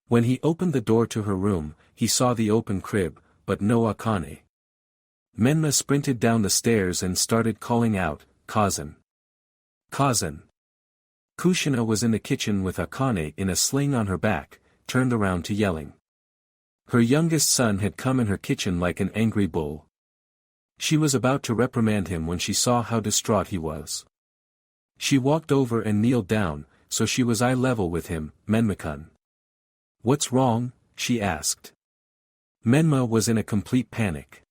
When he opened the door to her room, he saw the open crib, but no Akane. Menma sprinted down the stairs and started calling out, "Kazan! Kazan!" Kushina was in the kitchen with Akane in a sling on her back, turned around to yelling. Her youngest son had come in her kitchen like an angry bull. She was about to reprimand him when she saw how distraught he was. She walked over and kneeled down, so she was eye level with him. "Menma-kun. What's wrong?" she asked. Menma was in a complete panic.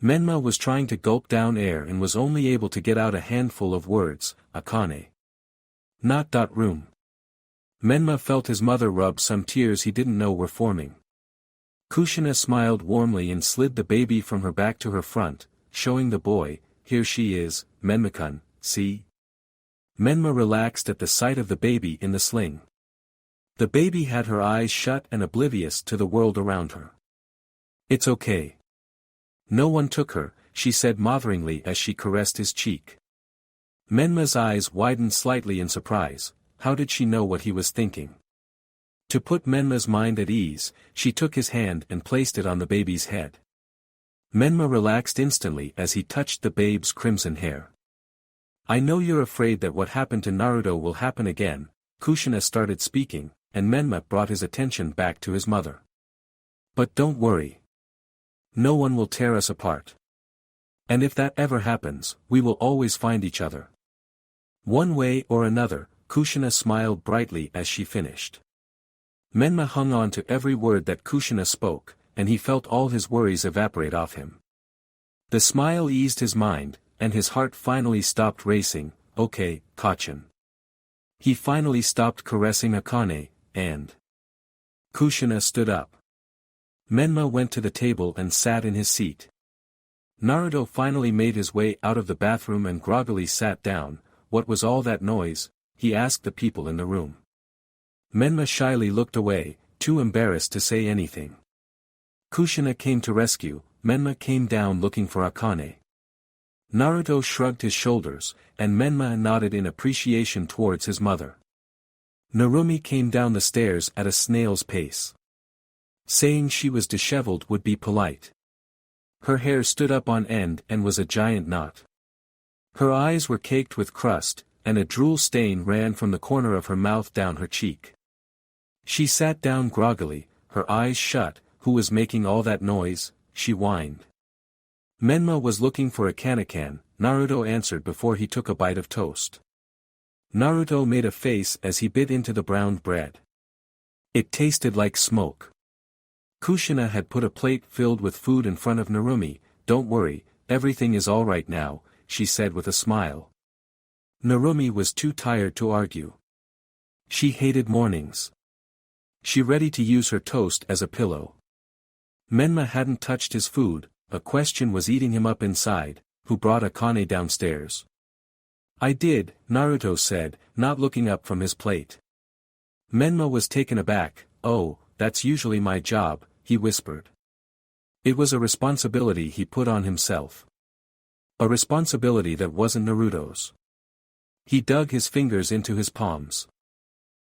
Menma was trying to gulp down air and was only able to get out a handful of words, "Akane. Not room." Menma felt his mother rub some tears he didn't know were forming. Kushina smiled warmly and slid the baby from her back to her front, showing the boy, "Here she is, Menma-kun, see?" Menma relaxed at the sight of the baby in the sling. The baby had her eyes shut and oblivious to the world around her. "It's okay. No one took her," she said motheringly as she caressed his cheek. Menma's eyes widened slightly in surprise. How did she know what he was thinking? To put Menma's mind at ease, she took his hand and placed it on the baby's head. Menma relaxed instantly as he touched the babe's crimson hair. "I know you're afraid that what happened to Naruto will happen again," Kushina started speaking, and Menma brought his attention back to his mother. "But don't worry. No one will tear us apart. And if that ever happens, we will always find each other. One way or another." Kushina smiled brightly as she finished. Menma hung on to every word that Kushina spoke, and he felt all his worries evaporate off him. The smile eased his mind, and his heart finally stopped racing. "Okay, Kachan." He finally stopped caressing Akane, and Kushina stood up. Menma went to the table and sat in his seat. Naruto finally made his way out of the bathroom and groggily sat down. "What was all that noise?" he asked the people in the room. Menma shyly looked away, too embarrassed to say anything. Kushina came to rescue. Menma came down looking for Akane. Naruto shrugged his shoulders, and Menma nodded in appreciation towards his mother. Narumi came down the stairs at a snail's pace. Saying she was disheveled would be polite. Her hair stood up on end and was a giant knot. Her eyes were caked with crust, and a drool stain ran from the corner of her mouth down her cheek. She sat down groggily, her eyes shut. "Who was making all that noise?" she whined. Menma was looking for Akane-kan, Naruto answered before he took a bite of toast. Naruto made a face as he bit into the browned bread. It tasted like smoke. Kushina had put a plate filled with food in front of Narumi. "Don't worry, everything is all right now," she said with a smile. Narumi was too tired to argue. She hated mornings. She ready to use her toast as a pillow. Menma hadn't touched his food, a question was eating him up inside. "Who brought Akane downstairs?" "I did," Naruto said, not looking up from his plate. Menma was taken aback. "Oh, that's usually my job," he whispered. It was a responsibility he put on himself. A responsibility that wasn't Naruto's. He dug his fingers into his palms.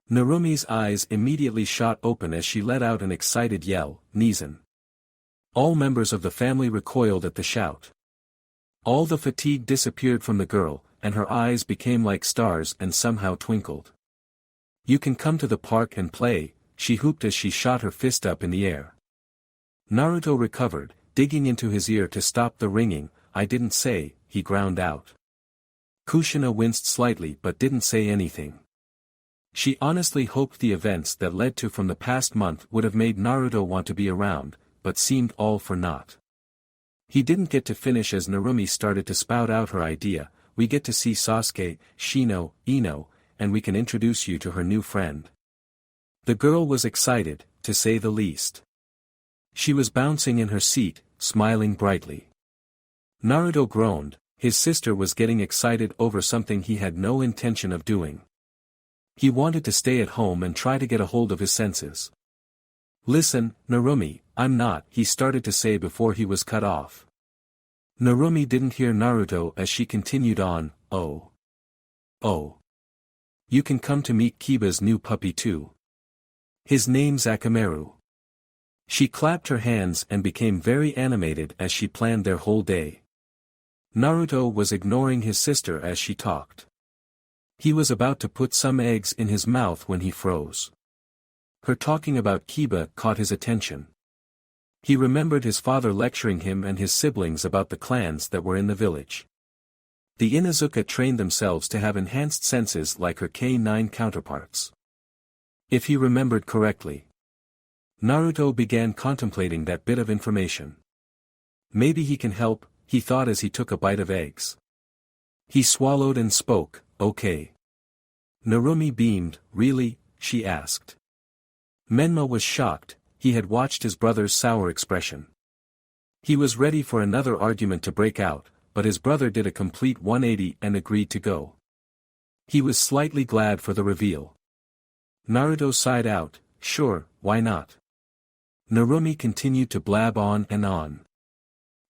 Narumi's eyes immediately shot open as she let out an excited yell, "Nizan!" All members of the family recoiled at the shout. All the fatigue disappeared from the girl, and her eyes became like stars and somehow twinkled. "You can come to the park and play," she hooped as she shot her fist up in the air. Naruto recovered, digging into his ear to stop the ringing. "I didn't say," he ground out. Kushina winced slightly but didn't say anything. She honestly hoped the events that led to from the past month would have made Naruto want to be around, but seemed all for naught. He didn't get to finish as Narumi started to spout out her idea. "We get to see Sasuke, Shino, Ino, and we can introduce you to her new friend." The girl was excited, to say the least. She was bouncing in her seat, smiling brightly. Naruto groaned. His sister was getting excited over something he had no intention of doing. He wanted to stay at home and try to get a hold of his senses. "Listen, Narumi, I'm not," he started to say before he was cut off. Narumi didn't hear Naruto as she continued on, "Oh. You can come to meet Kiba's new puppy too. His name's Akamaru." She clapped her hands and became very animated as she planned their whole day. Naruto was ignoring his sister as she talked. He was about to put some eggs in his mouth when he froze. Her talking about Kiba caught his attention. He remembered his father lecturing him and his siblings about the clans that were in the village. The Inuzuka trained themselves to have enhanced senses like her K9 counterparts. If he remembered correctly. Naruto began contemplating that bit of information. Maybe he can help, he thought as he took a bite of eggs. He swallowed and spoke, "Okay." Narumi beamed. "Really?" she asked. Menma was shocked. He had watched his brother's sour expression. He was ready for another argument to break out, but his brother did a complete 180 and agreed to go. He was slightly glad for the reveal. Naruto sighed out, "Sure, why not?" Narumi continued to blab on and on.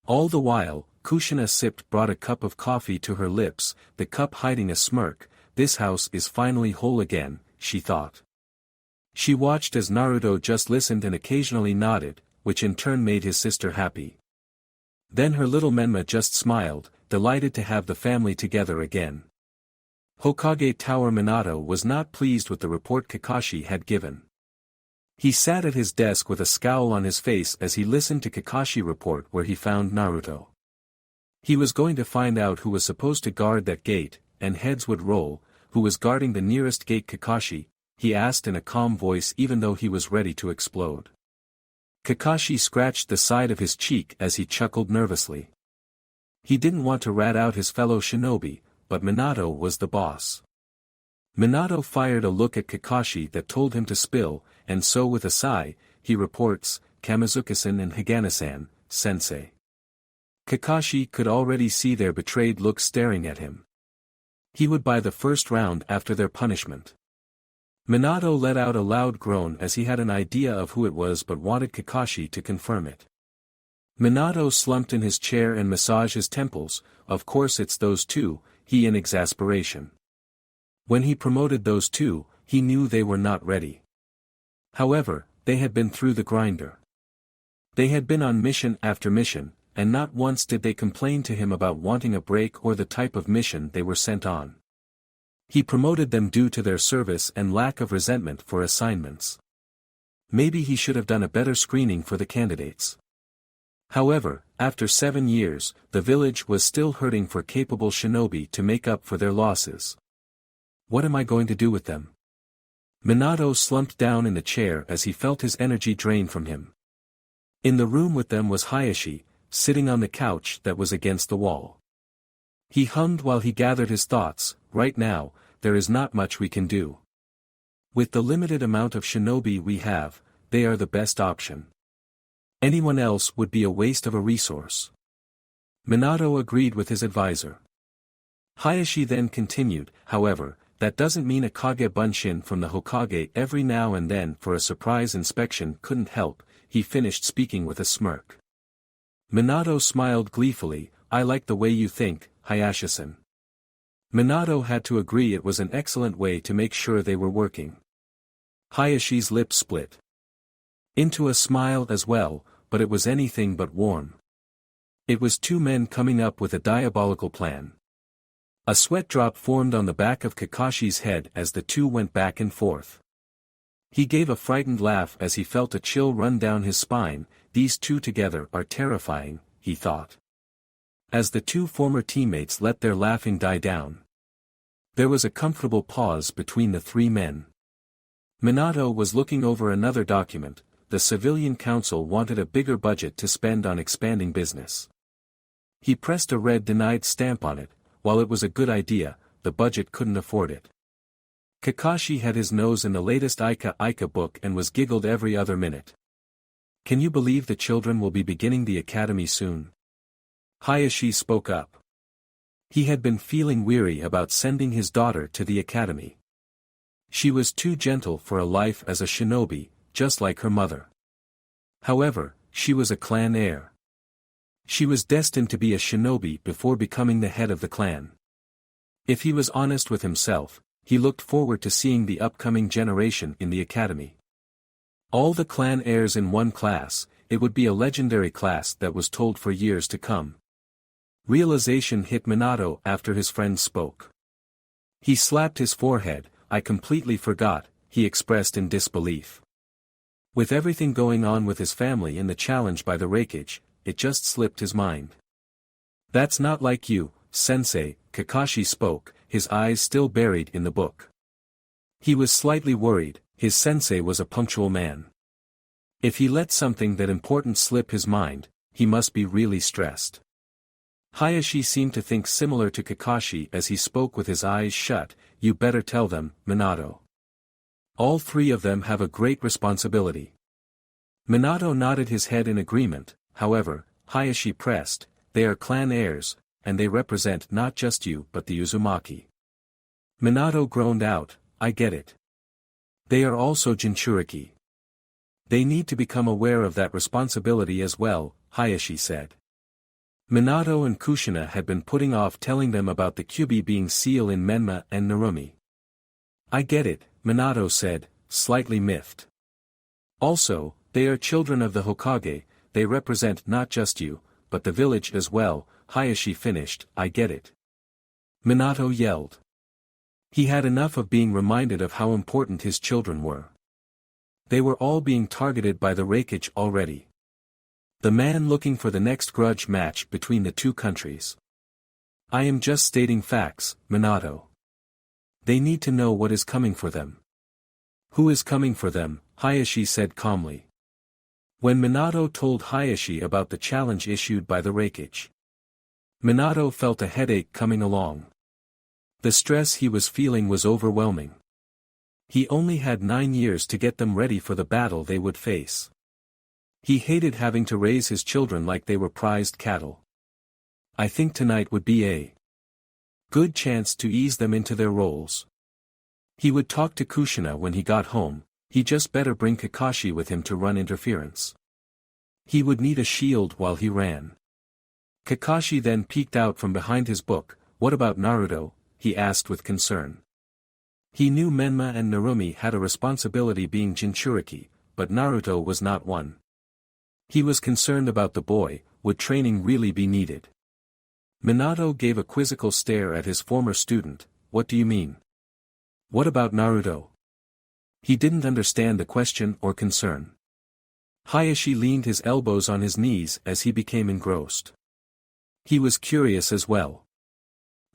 All the while, Kushina brought a cup of coffee to her lips, the cup hiding a smirk. "This house is finally whole again," she thought. She watched as Naruto just listened and occasionally nodded, which in turn made his sister happy. Then her little Menma just smiled, delighted to have the family together again. Hokage Tower Minato was not pleased with the report Kakashi had given. He sat at his desk with a scowl on his face as he listened to Kakashi report where he found Naruto. He was going to find out who was supposed to guard that gate, and heads would roll. "Who was guarding the nearest gate, Kakashi?" he asked in a calm voice even though he was ready to explode. Kakashi scratched the side of his cheek as he chuckled nervously. He didn't want to rat out his fellow shinobi, but Minato was the boss. Minato fired a look at Kakashi that told him to spill, and so with a sigh, he reports, "Kamizuka-san and Higana-san, sensei." Kakashi could already see their betrayed looks staring at him. He would buy the first round after their punishment. Minato let out a loud groan as he had an idea of who it was but wanted Kakashi to confirm it. Minato slumped in his chair and massaged his temples. "Of course it's those two," he in exasperation. When he promoted those two, he knew they were not ready. However, they had been through the grinder. They had been on mission after mission, and not once did they complain to him about wanting a break or the type of mission they were sent on. He promoted them due to their service and lack of resentment for assignments. Maybe he should have done a better screening for the candidates. However, after 7 years, the village was still hurting for capable shinobi to make up for their losses. What am I going to do with them? Minato slumped down in the chair as he felt his energy drain from him. In the room with them was Hayashi, sitting on the couch that was against the wall. He hummed while he gathered his thoughts. "Right now, there is not much we can do. With the limited amount of shinobi we have, they are the best option. Anyone else would be a waste of a resource." Minato agreed with his advisor. Hayashi then continued, "However, that doesn't mean a Kage Bunshin from the Hokage every now and then for a surprise inspection couldn't help," he finished speaking with a smirk. Minato smiled gleefully. "I like the way you think, Hayashi-san." Minato had to agree it was an excellent way to make sure they were working. Hayashi's lips split into a smile as well, but it was anything but warm. It was two men coming up with a diabolical plan. A sweat drop formed on the back of Kakashi's head as the two went back and forth. He gave a frightened laugh as he felt a chill run down his spine. These two together are terrifying, he thought. As the two former teammates let their laughing die down, there was a comfortable pause between the three men. Minato was looking over another document. The civilian council wanted a bigger budget to spend on expanding business. He pressed a red denied stamp on it. While it was a good idea, the budget couldn't afford it. Kakashi had his nose in the latest Ika book and was giggled every other minute. Can you believe the children will be beginning the academy soon? Hayashi spoke up. He had been feeling weary about sending his daughter to the academy. She was too gentle for a life as a shinobi, just like her mother. However, she was a clan heir. She was destined to be a shinobi before becoming the head of the clan. If he was honest with himself, he looked forward to seeing the upcoming generation in the academy. All the clan heirs in one class, it would be a legendary class that was told for years to come. Realization hit Minato after his friend spoke. He slapped his forehead. I completely forgot, he expressed in disbelief. With everything going on with his family and the challenge by the Raikage, it just slipped his mind. That's not like you, sensei, Kakashi spoke, his eyes still buried in the book. He was slightly worried. His sensei was a punctual man. If he let something that important slip his mind, he must be really stressed. Hayashi seemed to think similar to Kakashi as he spoke with his eyes shut. You better tell them, Minato. All three of them have a great responsibility. Minato nodded his head in agreement. However, Hayashi pressed, they are clan heirs, and they represent not just you but the Uzumaki. Minato groaned out, I get it. They are also Jinchuriki. They need to become aware of that responsibility as well, Hayashi said. Minato and Kushina had been putting off telling them about the Kyuubi being seal in Menma and Narumi. I get it, Minato said, slightly miffed. Also, they are children of the Hokage, they represent not just you, but the village as well, Hayashi finished, I get it. Minato yelled. He had enough of being reminded of how important his children were. They were all being targeted by the Raikage already. The man looking for the next grudge match between the two countries. I am just stating facts, Minato. They need to know what is coming for them. Who is coming for them, Hayashi said calmly. When Minato told Hayashi about the challenge issued by the Raikage, Minato felt a headache coming along. The stress he was feeling was overwhelming. He only had 9 years to get them ready for the battle they would face. He hated having to raise his children like they were prized cattle. I think tonight would be a good chance to ease them into their roles. He would talk to Kushina when he got home. He just better bring Kakashi with him to run interference. He would need a shield while he ran. Kakashi then peeked out from behind his book. What about Naruto? He asked with concern. He knew Menma and Narumi had a responsibility being Jinchuriki, but Naruto was not one. He was concerned about the boy. Would training really be needed? Minato gave a quizzical stare at his former student. What do you mean? What about Naruto? He didn't understand the question or concern. Hayashi leaned his elbows on his knees as he became engrossed. He was curious as well.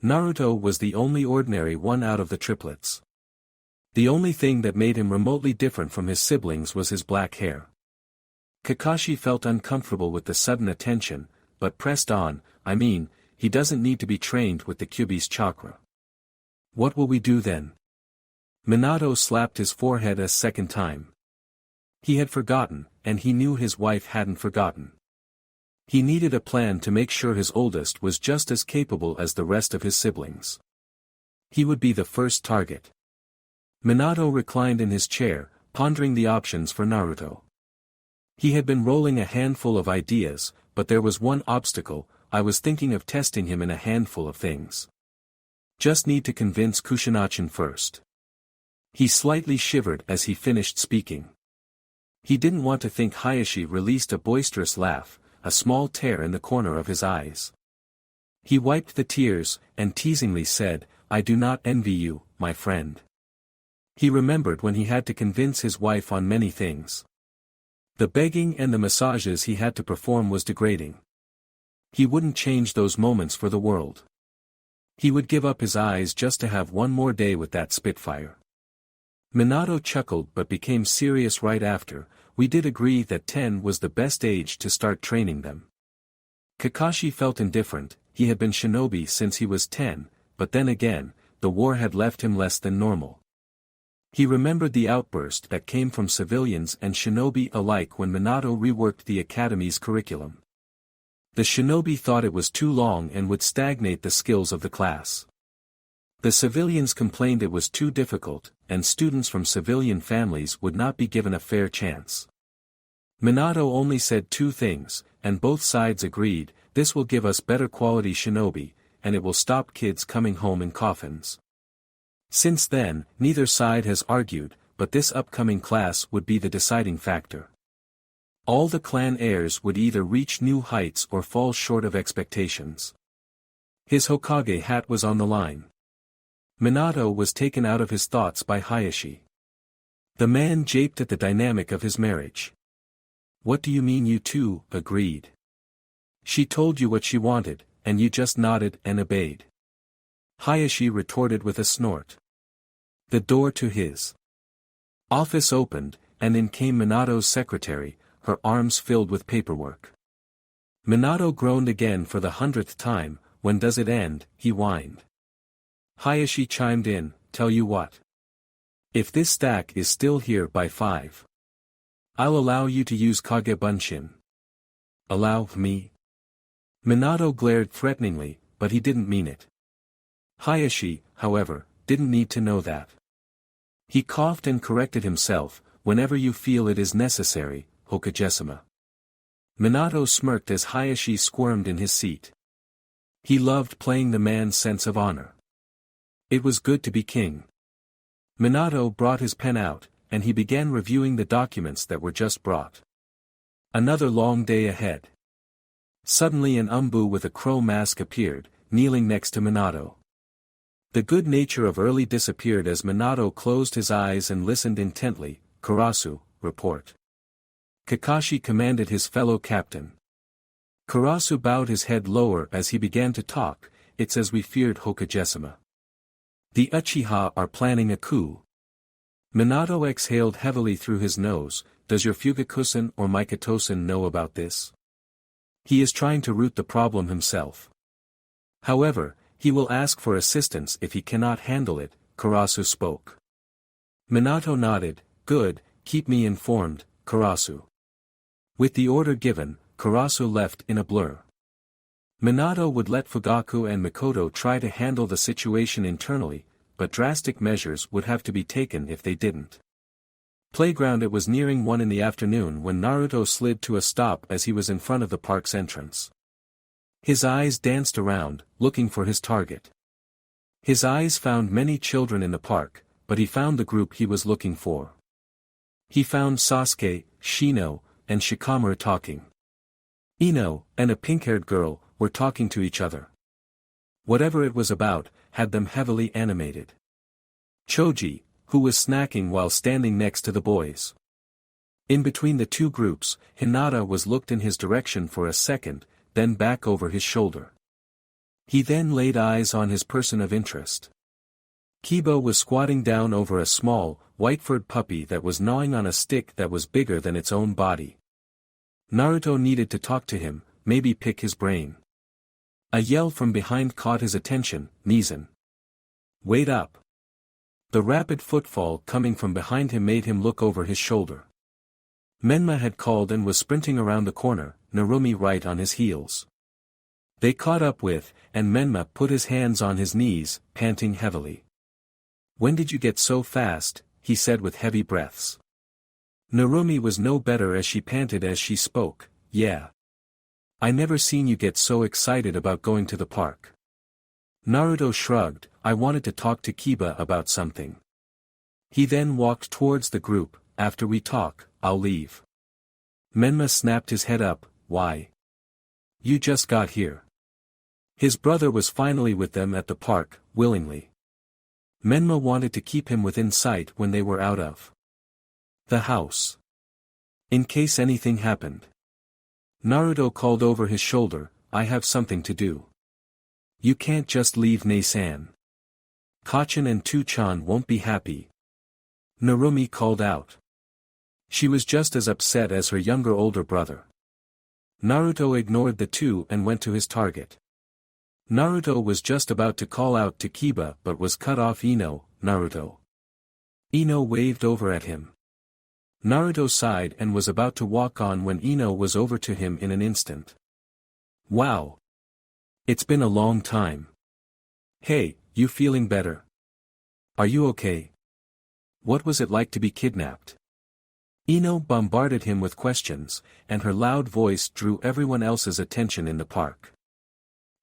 Naruto was the only ordinary one out of the triplets. The only thing that made him remotely different from his siblings was his black hair. Kakashi felt uncomfortable with the sudden attention, but pressed on. I mean, he doesn't need to be trained with the Kyuubi's chakra. What will we do then? Minato slapped his forehead a second time. He had forgotten, and he knew his wife hadn't forgotten. He needed a plan to make sure his oldest was just as capable as the rest of his siblings. He would be the first target. Minato reclined in his chair, pondering the options for Naruto. He had been rolling a handful of ideas, but there was one obstacle. I was thinking of testing him in a handful of things. Just need to convince Kushinachan first. He slightly shivered as he finished speaking. He didn't want to think. Hayashi released a boisterous laugh, a small tear in the corner of his eyes. He wiped the tears, and teasingly said, "I do not envy you, my friend." He remembered when he had to convince his wife on many things. The begging and the massages he had to perform was degrading. He wouldn't change those moments for the world. He would give up his eyes just to have one more day with that Spitfire. Minato chuckled but became serious right after. "We did agree that 10 was the best age to start training them." Kakashi felt indifferent. He had been shinobi since he was 10, but then again, the war had left him less than normal. He remembered the outburst that came from civilians and shinobi alike when Minato reworked the academy's curriculum. The shinobi thought it was too long and would stagnate the skills of the class. The civilians complained it was too difficult, and students from civilian families would not be given a fair chance. Minato only said two things, and both sides agreed: this will give us better quality shinobi, and it will stop kids coming home in coffins. Since then, neither side has argued, but this upcoming class would be the deciding factor. All the clan heirs would either reach new heights or fall short of expectations. His Hokage hat was on the line. Minato was taken out of his thoughts by Hayashi. The man japed at the dynamic of his marriage. "What do you mean you two agreed? She told you what she wanted, and you just nodded and obeyed." Hayashi retorted with a snort. The door to his office opened, and in came Minato's secretary, her arms filled with paperwork. Minato groaned again for the 100th time. "When does it end?" he whined. Hayashi chimed in, "Tell you what. If this stack is still here by 5, I'll allow you to use Kage Bunshin." "Allow me?" Minato glared threateningly, but he didn't mean it. Hayashi, however, didn't need to know that. He coughed and corrected himself, "Whenever you feel it is necessary, Hokage-sama." Minato smirked as Hayashi squirmed in his seat. He loved playing the man's sense of honor. It was good to be king. Minato brought his pen out, and he began reviewing the documents that were just brought. Another long day ahead. Suddenly an umbu with a crow mask appeared, kneeling next to Minato. The good nature of early disappeared as Minato closed his eyes and listened intently. "Karasu, report." Kakashi commanded his fellow captain. Karasu bowed his head lower as he began to talk. "It's as we feared, Hokage-sama. The Uchiha are planning a coup." Minato exhaled heavily through his nose. "Does your Fugakusen or Mikatosen know about this?" "He is trying to root the problem himself. However, he will ask for assistance if he cannot handle it," Karasu spoke. Minato nodded. "Good, keep me informed, Karasu." With the order given, Karasu left in a blur. Minato would let Fugaku and Mikoto try to handle the situation internally, but drastic measures would have to be taken if they didn't. Playground. It was nearing 1 in the afternoon when Naruto slid to a stop as he was in front of the park's entrance. His eyes danced around, looking for his target. His eyes found many children in the park, but he found the group he was looking for. He found Sasuke, Shino, and Shikamaru talking. Ino, and a pink-haired girl, were talking to each other. Whatever it was about, had them heavily animated. Choji, who was snacking while standing next to the boys. In between the two groups, Hinata looked in his direction for a second, then back over his shoulder. He then laid eyes on his person of interest. Kiba was squatting down over a small, white-furred puppy that was gnawing on a stick that was bigger than its own body. Naruto needed to talk to him, maybe pick his brain. A yell from behind caught his attention. "Nezen. Wait up." The rapid footfall coming from behind him made him look over his shoulder. Menma had called and was sprinting around the corner, Narumi right on his heels. They caught up with, and Menma put his hands on his knees, panting heavily. "When did you get so fast?" he said with heavy breaths. Narumi was no better as she panted as she spoke. "Yeah. I never seen you get so excited about going to the park." Naruto shrugged. "I wanted to talk to Kiba about something." He then walked towards the group. After we talk, I'll leave. Menma snapped his head up. Why? You just got here. His brother was finally with them at the park, willingly. Menma wanted to keep him within sight when they were out of the house. In case anything happened. Naruto called over his shoulder, I have something to do. You can't just leave Nae-san. Kacchan and Tu-chan won't be happy. Narumi called out. She was just as upset as her younger older brother. Naruto ignored the two and went to his target. Naruto was just about to call out to Kiba but was cut off. Ino, Naruto. Ino waved over at him. Naruto sighed and was about to walk on when Ino was over to him in an instant. Wow. It's been a long time. Hey, you feeling better? Are you okay? What was it like to be kidnapped? Ino bombarded him with questions, and her loud voice drew everyone else's attention in the park.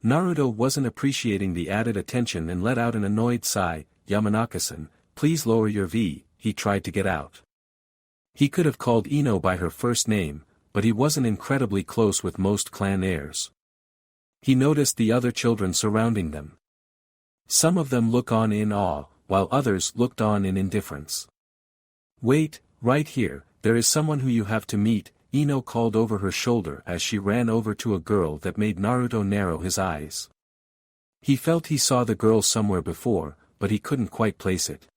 Naruto wasn't appreciating the added attention and let out an annoyed sigh. Yamanaka-san, please lower your V. He tried to get out. He could have called Ino by her first name, but he wasn't incredibly close with most clan heirs. He noticed the other children surrounding them. Some of them looked on in awe, while others looked on in indifference. Wait, right here, there is someone who you have to meet, Ino called over her shoulder as she ran over to a girl that made Naruto narrow his eyes. He felt he saw the girl somewhere before, but he couldn't quite place it.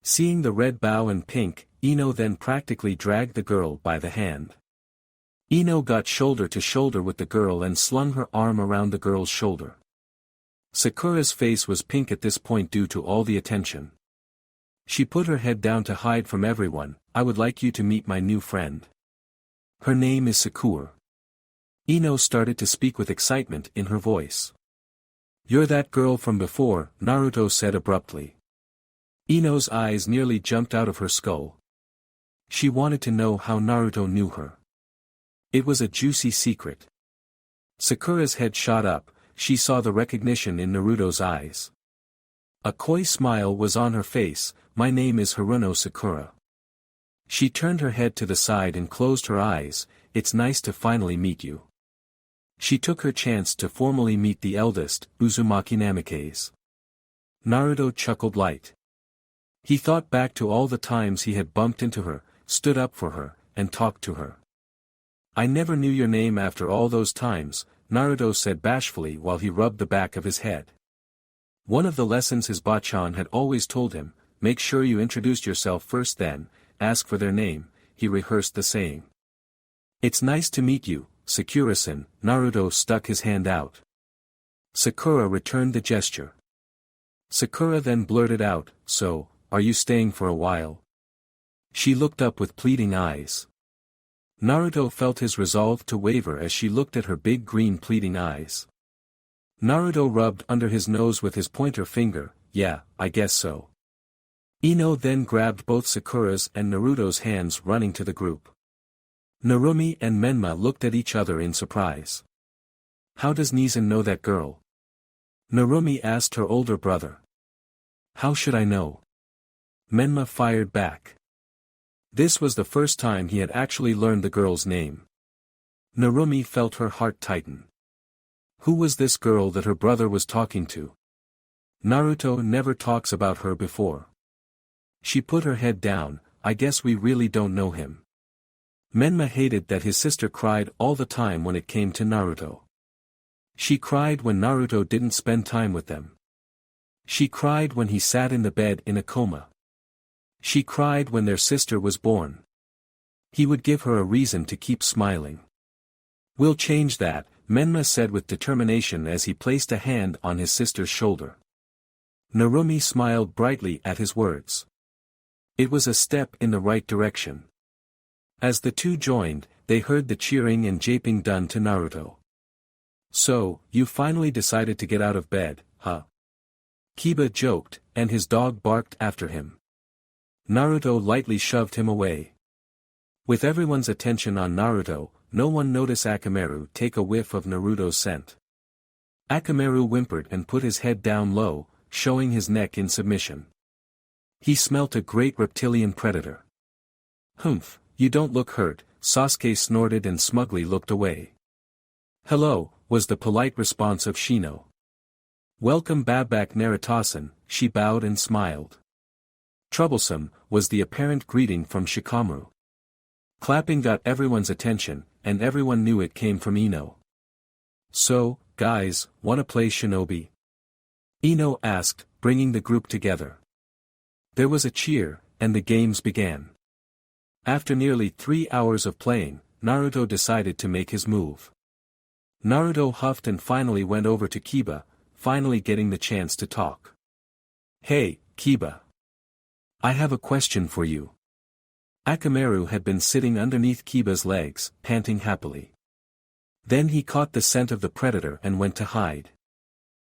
Seeing the red bow and pink, Ino then practically dragged the girl by the hand. Ino got shoulder to shoulder with the girl and slung her arm around the girl's shoulder. Sakura's face was pink at this point due to all the attention. She put her head down to hide from everyone. I would like you to meet my new friend. Her name is Sakura. Ino started to speak with excitement in her voice. You're that girl from before, Naruto said abruptly. Ino's eyes nearly jumped out of her skull. She wanted to know how Naruto knew her. It was a juicy secret. Sakura's head shot up, she saw the recognition in Naruto's eyes. A coy smile was on her face. My name is Haruno Sakura. She turned her head to the side and closed her eyes. It's nice to finally meet you. She took her chance to formally meet the eldest, Uzumaki Namikaze. Naruto chuckled light. He thought back to all the times he had bumped into her, stood up for her, and talked to her. I never knew your name after all those times, Naruto said bashfully while he rubbed the back of his head. One of the lessons his bachan had always told him, make sure you introduce yourself first then, ask for their name, he rehearsed the saying. It's nice to meet you, Sakura-san, Naruto stuck his hand out. Sakura returned the gesture. Sakura then blurted out, so, are you staying for a while? She looked up with pleading eyes. Naruto felt his resolve to waver as she looked at her big green pleading eyes. Naruto rubbed under his nose with his pointer finger, yeah, I guess so. Ino then grabbed both Sakura's and Naruto's hands running to the group. Narumi and Menma looked at each other in surprise. How does Nizan know that girl? Narumi asked her older brother. How should I know? Menma fired back. This was the first time he had actually learned the girl's name. Narumi felt her heart tighten. Who was this girl that her brother was talking to? Naruto never talks about her before. She put her head down, I guess we really don't know him. Menma hated that his sister cried all the time when it came to Naruto. She cried when Naruto didn't spend time with them. She cried when he sat in the bed in a coma. She cried when their sister was born. He would give her a reason to keep smiling. We'll change that, Menma said with determination as he placed a hand on his sister's shoulder. Narumi smiled brightly at his words. It was a step in the right direction. As the two joined, they heard the cheering and japing done to Naruto. So, you finally decided to get out of bed, huh? Kiba joked, and his dog barked after him. Naruto lightly shoved him away. With everyone's attention on Naruto, no one noticed Akamaru take a whiff of Naruto's scent. Akamaru whimpered and put his head down low, showing his neck in submission. He smelt a great reptilian predator. Humph, you don't look hurt, Sasuke snorted and smugly looked away. Hello, was the polite response of Shino. Welcome back Naruto-san, she bowed and smiled. Troublesome, was the apparent greeting from Shikamaru. Clapping got everyone's attention, and everyone knew it came from Ino. So, guys, wanna play Shinobi? Ino asked, bringing the group together. There was a cheer, and the games began. After nearly 3 hours of playing, Naruto decided to make his move. Naruto huffed and finally went over to Kiba, finally getting the chance to talk. Hey, Kiba. I have a question for you. Akamaru had been sitting underneath Kiba's legs, panting happily. Then he caught the scent of the predator and went to hide.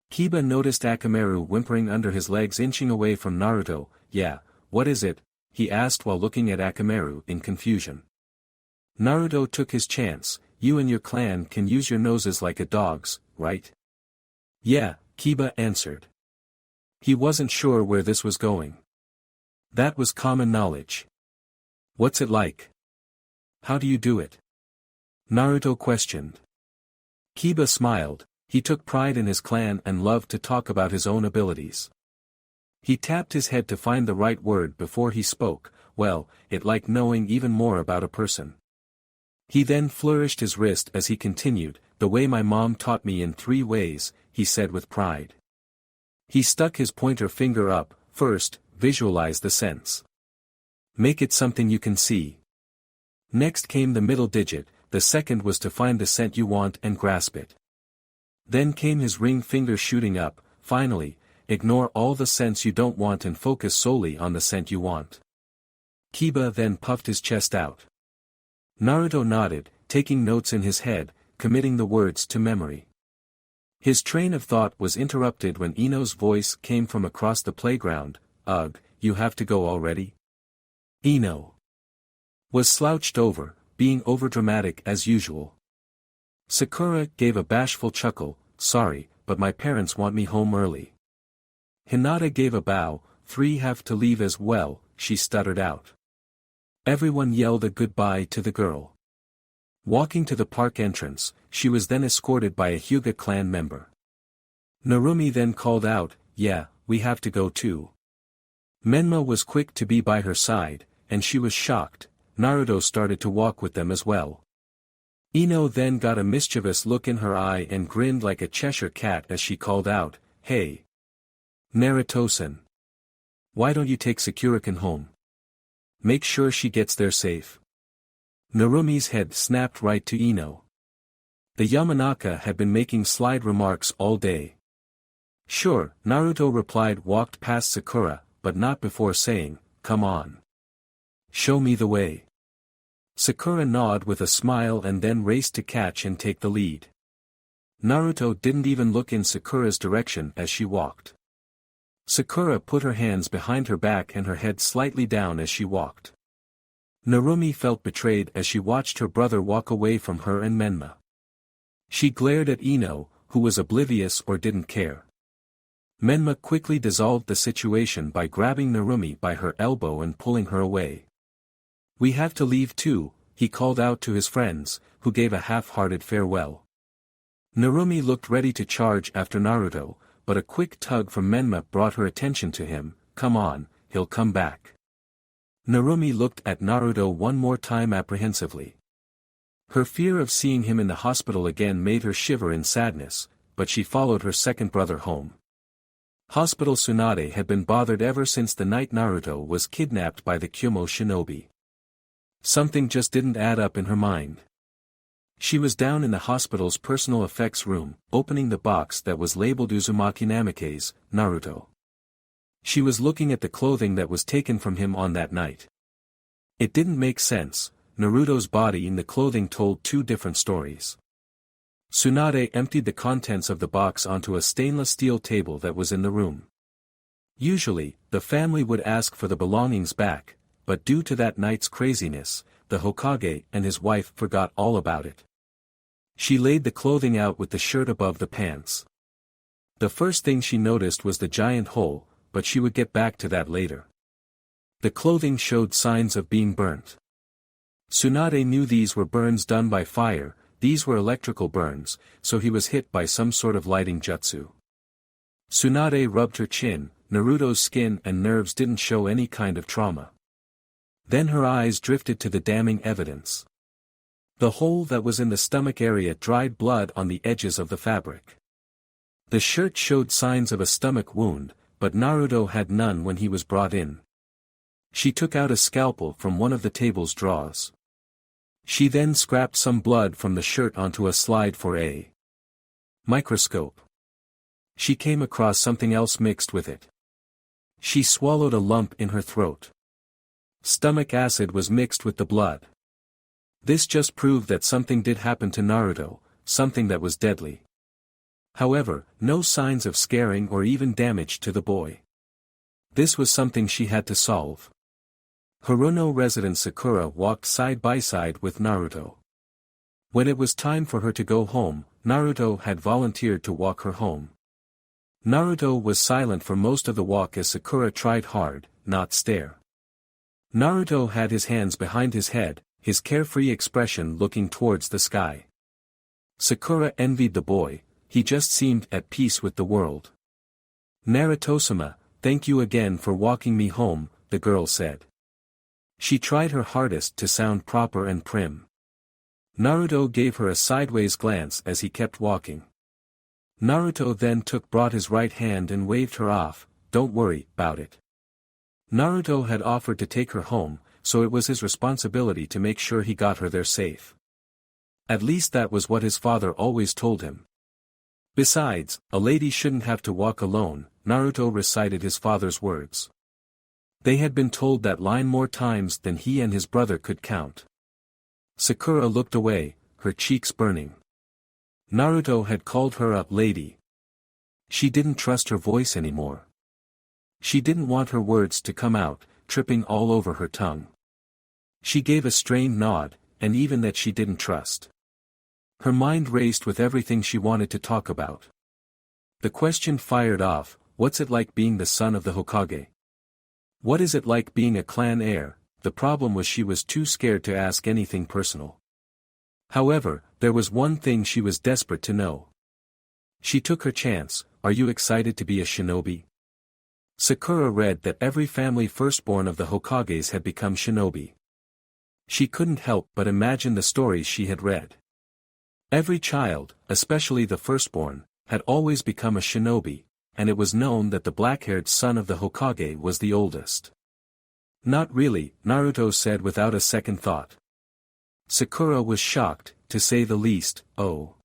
Kiba noticed Akamaru whimpering under his legs, inching away from Naruto. Yeah, what is it? He asked while looking at Akamaru in confusion. Naruto took his chance. You and your clan can use your noses like a dog's, right? Yeah, Kiba answered. He wasn't sure where this was going. That was common knowledge. What's it like? How do you do it? Naruto questioned. Kiba smiled. He took pride in his clan and loved to talk about his own abilities. He tapped his head to find the right word before he spoke. Well, it like knowing even more about a person. He then flourished his wrist as he continued, the way my mom taught me in 3 ways, he said with pride. He stuck his pointer finger up. First, visualize the sense. Make it something you can see. Next came the middle digit, the second was to find the scent you want and grasp it. Then came his ring finger shooting up. Finally, ignore all the scents you don't want and focus solely on the scent you want. Kiba then puffed his chest out. Naruto nodded, taking notes in his head, committing the words to memory. His train of thought was interrupted when Ino's voice came from across the playground. Ugh, you have to go already? Ino was slouched over, being overdramatic as usual. Sakura gave a bashful chuckle. Sorry, but my parents want me home early. Hinata gave a bow. 3 have to leave as well, she stuttered out. Everyone yelled a goodbye to the girl. Walking to the park entrance, she was then escorted by a Hyuga clan member. Narumi then called out, yeah, we have to go too. Menma was quick to be by her side, and she was shocked. Naruto started to walk with them as well. Ino then got a mischievous look in her eye and grinned like a Cheshire cat as she called out, hey! Naruto-san. Why don't you take Sakura-kun home? Make sure she gets there safe. Narumi's head snapped right to Ino. The Yamanaka had been making slide remarks all day. Sure, Naruto replied, walked past Sakura, but not before saying, come on. Show me the way. Sakura nodded with a smile and then raced to catch and take the lead. Naruto didn't even look in Sakura's direction as she walked. Sakura put her hands behind her back and her head slightly down as she walked. Narumi felt betrayed as she watched her brother walk away from her and Menma. She glared at Ino, who was oblivious or didn't care. Menma quickly dissolved the situation by grabbing Narumi by her elbow and pulling her away. We have to leave too, he called out to his friends, who gave a half-hearted farewell. Narumi looked ready to charge after Naruto, but a quick tug from Menma brought her attention to him. Come on, he'll come back. Narumi looked at Naruto one more time apprehensively. Her fear of seeing him in the hospital again made her shiver in sadness, but she followed her second brother home. Hospital Tsunade had been bothered ever since the night Naruto was kidnapped by the Kyomo shinobi. Something just didn't add up in her mind. She was down in the hospital's personal effects room, opening the box that was labeled Uzumaki Namikaze, Naruto. She was looking at the clothing that was taken from him on that night. It didn't make sense. Naruto's body and the clothing told 2 different stories. Tsunade emptied the contents of the box onto a stainless steel table that was in the room. Usually, the family would ask for the belongings back, but due to that night's craziness, the Hokage and his wife forgot all about it. She laid the clothing out with the shirt above the pants. The first thing she noticed was the giant hole, but she would get back to that later. The clothing showed signs of being burnt. Tsunade knew these were burns done by fire. These were electrical burns, so he was hit by some sort of lighting jutsu. Tsunade rubbed her chin. Naruto's skin and nerves didn't show any kind of trauma. Then her eyes drifted to the damning evidence. The hole that was in the stomach area, dried blood on the edges of the fabric. The shirt showed signs of a stomach wound, but Naruto had none when he was brought in. She took out a scalpel from one of the table's drawers. She then scraped some blood from the shirt onto a slide for a microscope. She came across something else mixed with it. She swallowed a lump in her throat. Stomach acid was mixed with the blood. This just proved that something did happen to Naruto, something that was deadly. However, no signs of scarring or even damage to the boy. This was something she had to solve. Haruno resident Sakura walked side by side with Naruto. When it was time for her to go home, Naruto had volunteered to walk her home. Naruto was silent for most of the walk as Sakura tried hard, not stare. Naruto had his hands behind his head, his carefree expression looking towards the sky. Sakura envied the boy, he just seemed at peace with the world. Naruto-sama, thank you again for walking me home, the girl said. She tried her hardest to sound proper and prim. Naruto gave her a sideways glance as he kept walking. Naruto then brought his right hand and waved her off, don't worry about it. Naruto had offered to take her home, so it was his responsibility to make sure he got her there safe. At least that was what his father always told him. Besides, a lady shouldn't have to walk alone, Naruto recited his father's words. They had been told that line more times than he and his brother could count. Sakura looked away, her cheeks burning. Naruto had called her a lady. She didn't trust her voice anymore. She didn't want her words to come out, tripping all over her tongue. She gave a strained nod, and even that she didn't trust. Her mind raced with everything she wanted to talk about. The question fired off, what's it like being the son of the Hokage? What is it like being a clan heir? The problem was she was too scared to ask anything personal. However, there was one thing she was desperate to know. She took her chance, are you excited to be a shinobi? Sakura read that every family firstborn of the Hokages had become shinobi. She couldn't help but imagine the stories she had read. Every child, especially the firstborn, had always become a shinobi, and it was known that the black-haired son of the Hokage was the oldest. Not really, Naruto said without a second thought. Sakura was shocked, to say the least, oh.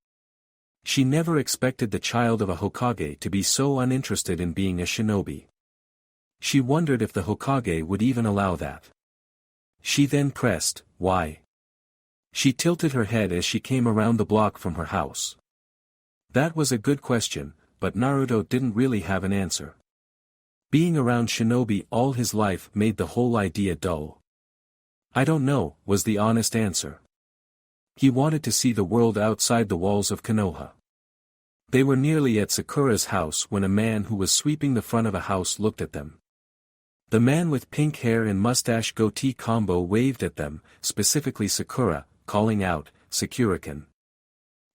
She never expected the child of a Hokage to be so uninterested in being a shinobi. She wondered if the Hokage would even allow that. She then pressed, why? She tilted her head as she came around the block from her house. That was a good question, but Naruto didn't really have an answer. Being around shinobi all his life made the whole idea dull. I don't know, was the honest answer. He wanted to see the world outside the walls of Konoha. They were nearly at Sakura's house when a man who was sweeping the front of a house looked at them. The man with pink hair and mustache goatee combo waved at them, specifically Sakura, calling out, Sakura-kun.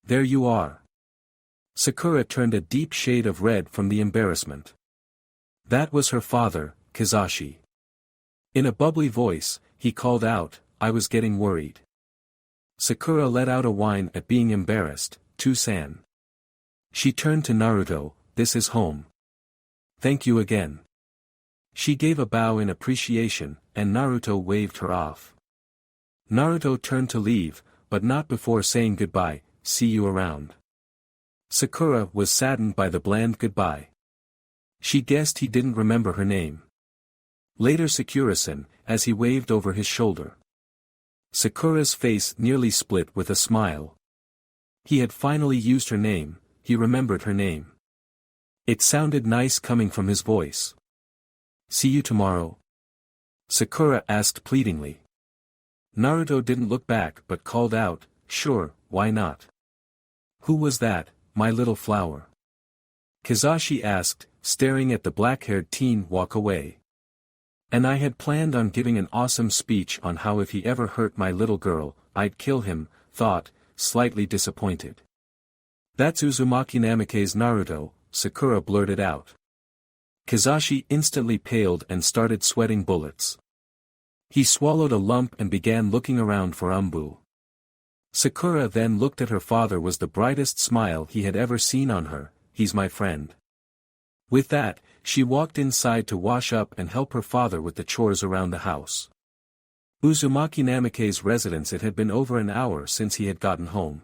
There you are. Sakura turned a deep shade of red from the embarrassment. That was her father, Kizashi. In a bubbly voice, he called out, I was getting worried. Sakura let out a whine at being embarrassed, Too-san. She turned to Naruto, this is home. Thank you again. She gave a bow in appreciation, and Naruto waved her off. Naruto turned to leave, but not before saying goodbye, see you around. Sakura was saddened by the bland goodbye. She guessed he didn't remember her name. Later Sakura-san, as he waved over his shoulder. Sakura's face nearly split with a smile. He had finally used her name, he remembered her name. It sounded nice coming from his voice. See you tomorrow? Sakura asked pleadingly. Naruto didn't look back but called out, sure, why not? Who was that, my little flower? Kizashi asked, staring at the black-haired teen walk away. And I had planned on giving an awesome speech on how if he ever hurt my little girl, I'd kill him, thought, slightly disappointed. That's Uzumaki Namikaze Naruto, Sakura blurted out. Kizashi instantly paled and started sweating bullets. He swallowed a lump and began looking around for Umbu. Sakura then looked at her father was the brightest smile he had ever seen on her, he's my friend. With that, she walked inside to wash up and help her father with the chores around the house. Uzumaki Namikaze's residence. It had been over an hour since he had gotten home.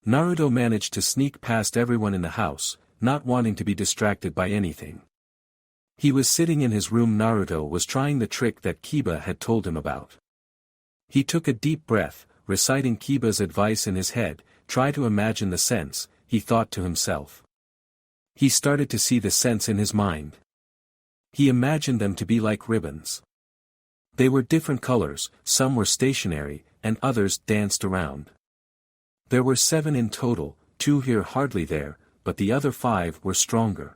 Naruto managed to sneak past everyone in the house, not wanting to be distracted by anything. He was sitting in his room. Naruto was trying the trick that Kiba had told him about. He took a deep breath, reciting Kiba's advice in his head, try to imagine the scents, he thought to himself. He started to see the scents in his mind. He imagined them to be like ribbons. They were different colors, some were stationary, and others danced around. There were 7 in total, 2 here hardly there, but the other 5 were stronger.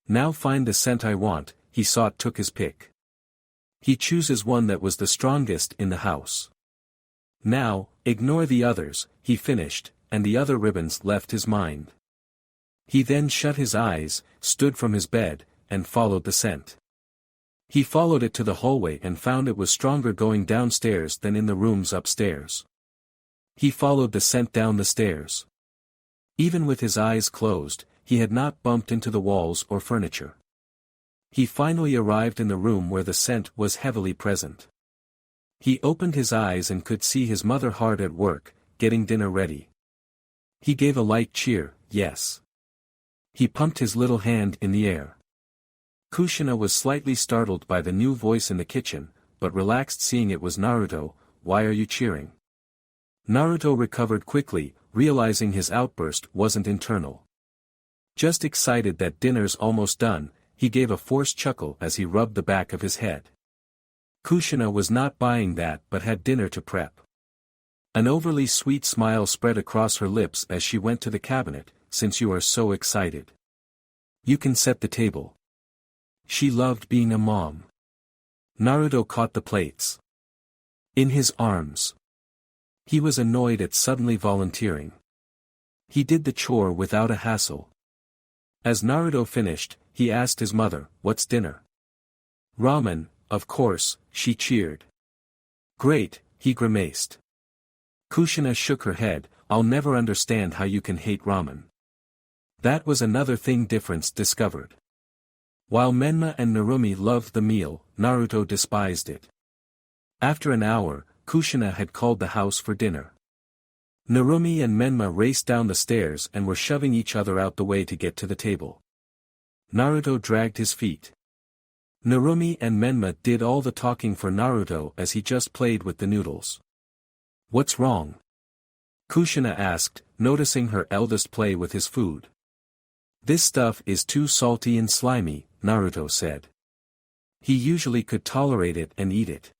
Now find the scent I want, he took his pick. He chooses one that was the strongest in the house. Now, ignore the others, he finished, and the other ribbons left his mind. He then shut his eyes, stood from his bed, and followed the scent. He followed it to the hallway and found it was stronger going downstairs than in the rooms upstairs. He followed the scent down the stairs. Even with his eyes closed, he had not bumped into the walls or furniture. He finally arrived in the room where the scent was heavily present. He opened his eyes and could see his mother hard at work, getting dinner ready. He gave a light cheer, yes. He pumped his little hand in the air. Kushina was slightly startled by the new voice in the kitchen, but relaxed seeing it was Naruto. Why are you cheering? Naruto recovered quickly, realizing his outburst wasn't internal. Just excited that dinner's almost done, he gave a forced chuckle as he rubbed the back of his head. Kushina was not buying that but had dinner to prep. An overly sweet smile spread across her lips as she went to the cabinet. Since you are so excited, you can set the table. She loved being a mom. Naruto caught the plates in his arms. He was annoyed at suddenly volunteering. He did the chore without a hassle. As Naruto finished, he asked his mother, "What's dinner?" "Ramen, of course," she cheered. "Great," he grimaced. Kushina shook her head, "I'll never understand how you can hate ramen." That was another thing difference discovered. While Menma and Narumi loved the meal, Naruto despised it. After an hour, Kushina had called the house for dinner. Narumi and Menma raced down the stairs and were shoving each other out the way to get to the table. Naruto dragged his feet. Narumi and Menma did all the talking for Naruto as he just played with the noodles. "What's wrong?" Kushina asked, noticing her eldest play with his food. "This stuff is too salty and slimy," Naruto said. He usually could tolerate it and eat it.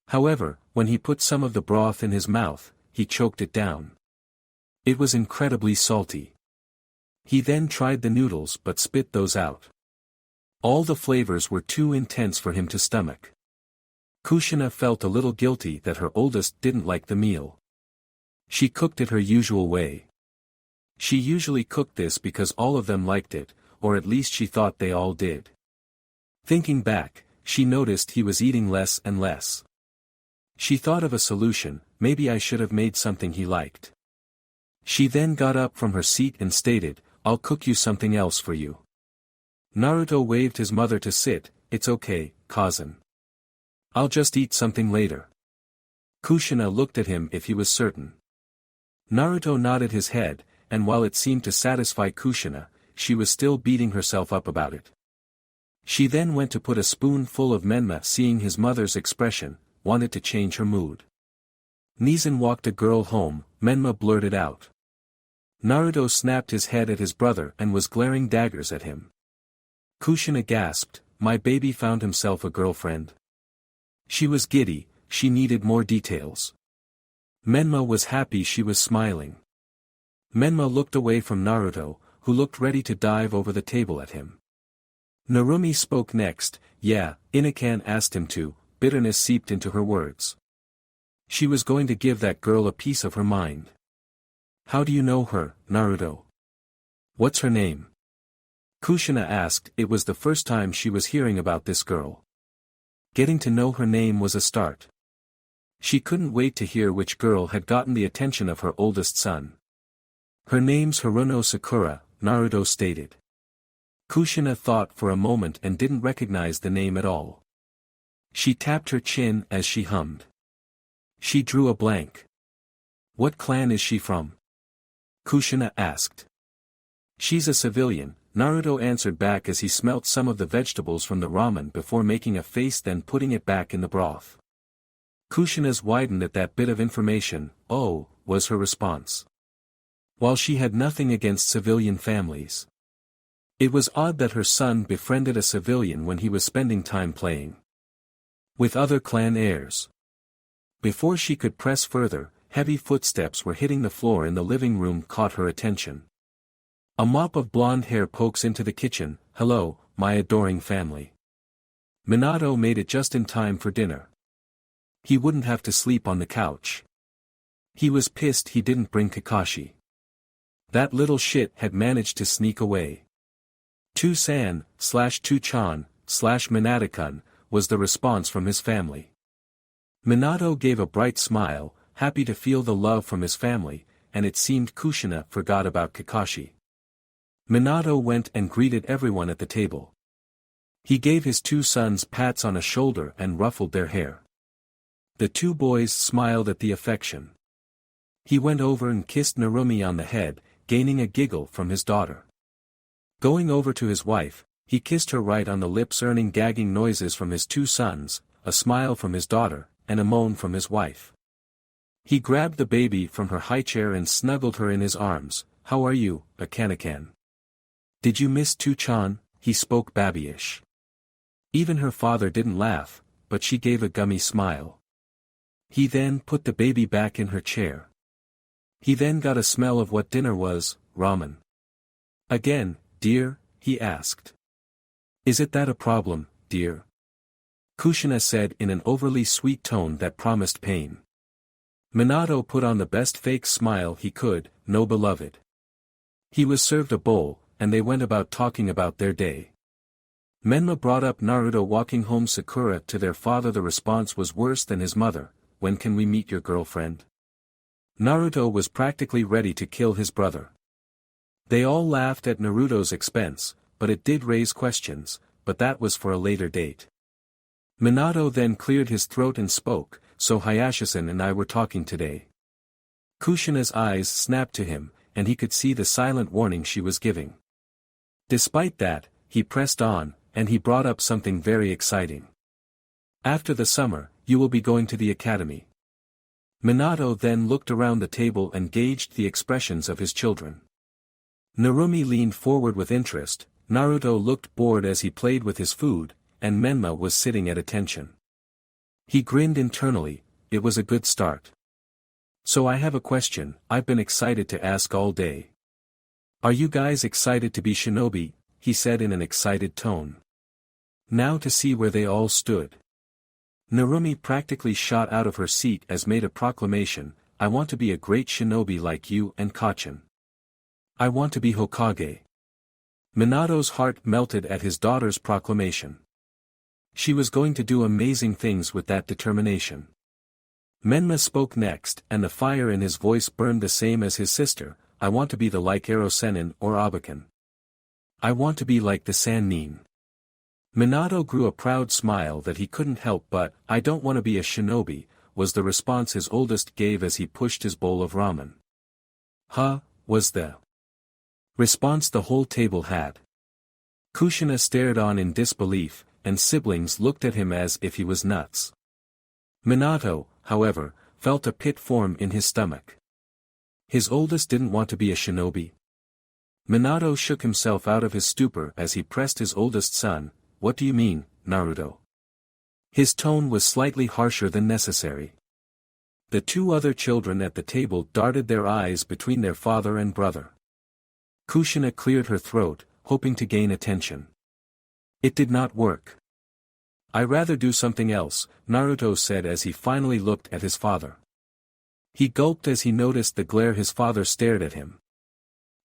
However, when he put some of the broth in his mouth, he choked it down. It was incredibly salty. He then tried the noodles but spit those out. All the flavors were too intense for him to stomach. Kushina felt a little guilty that her oldest didn't like the meal. She cooked it her usual way. She usually cooked this because all of them liked it, or at least she thought they all did. Thinking back, she noticed he was eating less and less. She thought of a solution, maybe I should have made something he liked. She then got up from her seat and stated, "I'll cook you something else for you." Naruto waved his mother to sit, "It's okay, cousin. I'll just eat something later." Kushina looked at him if he was certain. Naruto nodded his head, and while it seemed to satisfy Kushina, she was still beating herself up about it. She then went to put a spoonful of Menma. Seeing his mother's expression, wanted to change her mood. "Nizan walked a girl home," Menma blurted out. Naruto snapped his head at his brother and was glaring daggers at him. Kushina gasped, "My baby found himself a girlfriend." She was giddy, she needed more details. Menma was happy she was smiling. Menma looked away from Naruto, who looked ready to dive over the table at him. Narumi spoke next. Yeah, Inakan asked him to. Bitterness seeped into her words. She was going to give that girl a piece of her mind. How do you know her, Naruto? What's her name? Kushina asked. It was the first time she was hearing about this girl. Getting to know her name was a start. She couldn't wait to hear which girl had gotten the attention of her oldest son. Her name's Haruno Sakura, Naruto stated. Kushina thought for a moment and didn't recognize the name at all. She tapped her chin as she hummed. She drew a blank. What clan is she from? Kushina asked. She's a civilian, Naruto answered back as he smelt some of the vegetables from the ramen before making a face then putting it back in the broth. Kushina's widened at that bit of information. Oh, was her response. While she had nothing against civilian families. It was odd that her son befriended a civilian when he was spending time playing with other clan heirs. Before she could press further, heavy footsteps were hitting the floor in the living room caught her attention. A mop of blonde hair pokes into the kitchen. Hello, my adoring family. Minato made it just in time for dinner. He wouldn't have to sleep on the couch. He was pissed he didn't bring Kakashi. That little shit had managed to sneak away. Tu-san/Tu-chan/Minato-kun, was the response from his family. Minato gave a bright smile, happy to feel the love from his family, and it seemed Kushina forgot about Kakashi. Minato went and greeted everyone at the table. He gave his two sons pats on a shoulder and ruffled their hair. The two boys smiled at the affection. He went over and kissed Narumi on the head, gaining a giggle from his daughter. Going over to his wife, he kissed her right on the lips, earning gagging noises from his two sons, a smile from his daughter, and a moan from his wife. He grabbed the baby from her high chair and snuggled her in his arms. How are you, Akanakan? Did you miss Tu-chan? He spoke babyish. Even her father didn't laugh, but she gave a gummy smile. He then put the baby back in her chair. He then got a smell of what dinner was, ramen. Again, dear, he asked. Is it that a problem, dear? Kushina said in an overly sweet tone that promised pain. Minato put on the best fake smile he could. No, beloved. He was served a bowl, and they went about talking about their day. Menma brought up Naruto walking home Sakura to their father. The response was worse than his mother. When can we meet your girlfriend? Naruto was practically ready to kill his brother. They all laughed at Naruto's expense, but it did raise questions, but that was for a later date. Minato then cleared his throat and spoke, so Hayashisen and I were talking today. Kushina's eyes snapped to him, and he could see the silent warning she was giving. Despite that, he pressed on, and he brought up something very exciting. After the summer, you will be going to the academy. Minato then looked around the table and gauged the expressions of his children. Narumi leaned forward with interest, Naruto looked bored as he played with his food, and Menma was sitting at attention. He grinned internally. It was a good start. So I have a question I've been excited to ask all day. Are you guys excited to be shinobi? He said in an excited tone. Now to see where they all stood. Narumi practically shot out of her seat as made a proclamation. I want to be a great shinobi like you and Kacchan. I want to be Hokage. Minato's heart melted at his daughter's proclamation. She was going to do amazing things with that determination. Menma spoke next, and the fire in his voice burned the same as his sister. I want to be the like Erosenin or Abakan. I want to be like the Sannin. Minato grew a proud smile that he couldn't help but, I don't want to be a shinobi, was the response his oldest gave as he pushed his bowl of ramen. Huh, was the response the whole table had. Kushina stared on in disbelief, and siblings looked at him as if he was nuts. Minato, however, felt a pit form in his stomach. His oldest didn't want to be a shinobi. Minato shook himself out of his stupor as he pressed his oldest son. What do you mean, Naruto? His tone was slightly harsher than necessary. The two other children at the table darted their eyes between their father and brother. Kushina cleared her throat, hoping to gain attention. It did not work. "I rather do something else," Naruto said as he finally looked at his father. He gulped as he noticed the glare his father stared at him.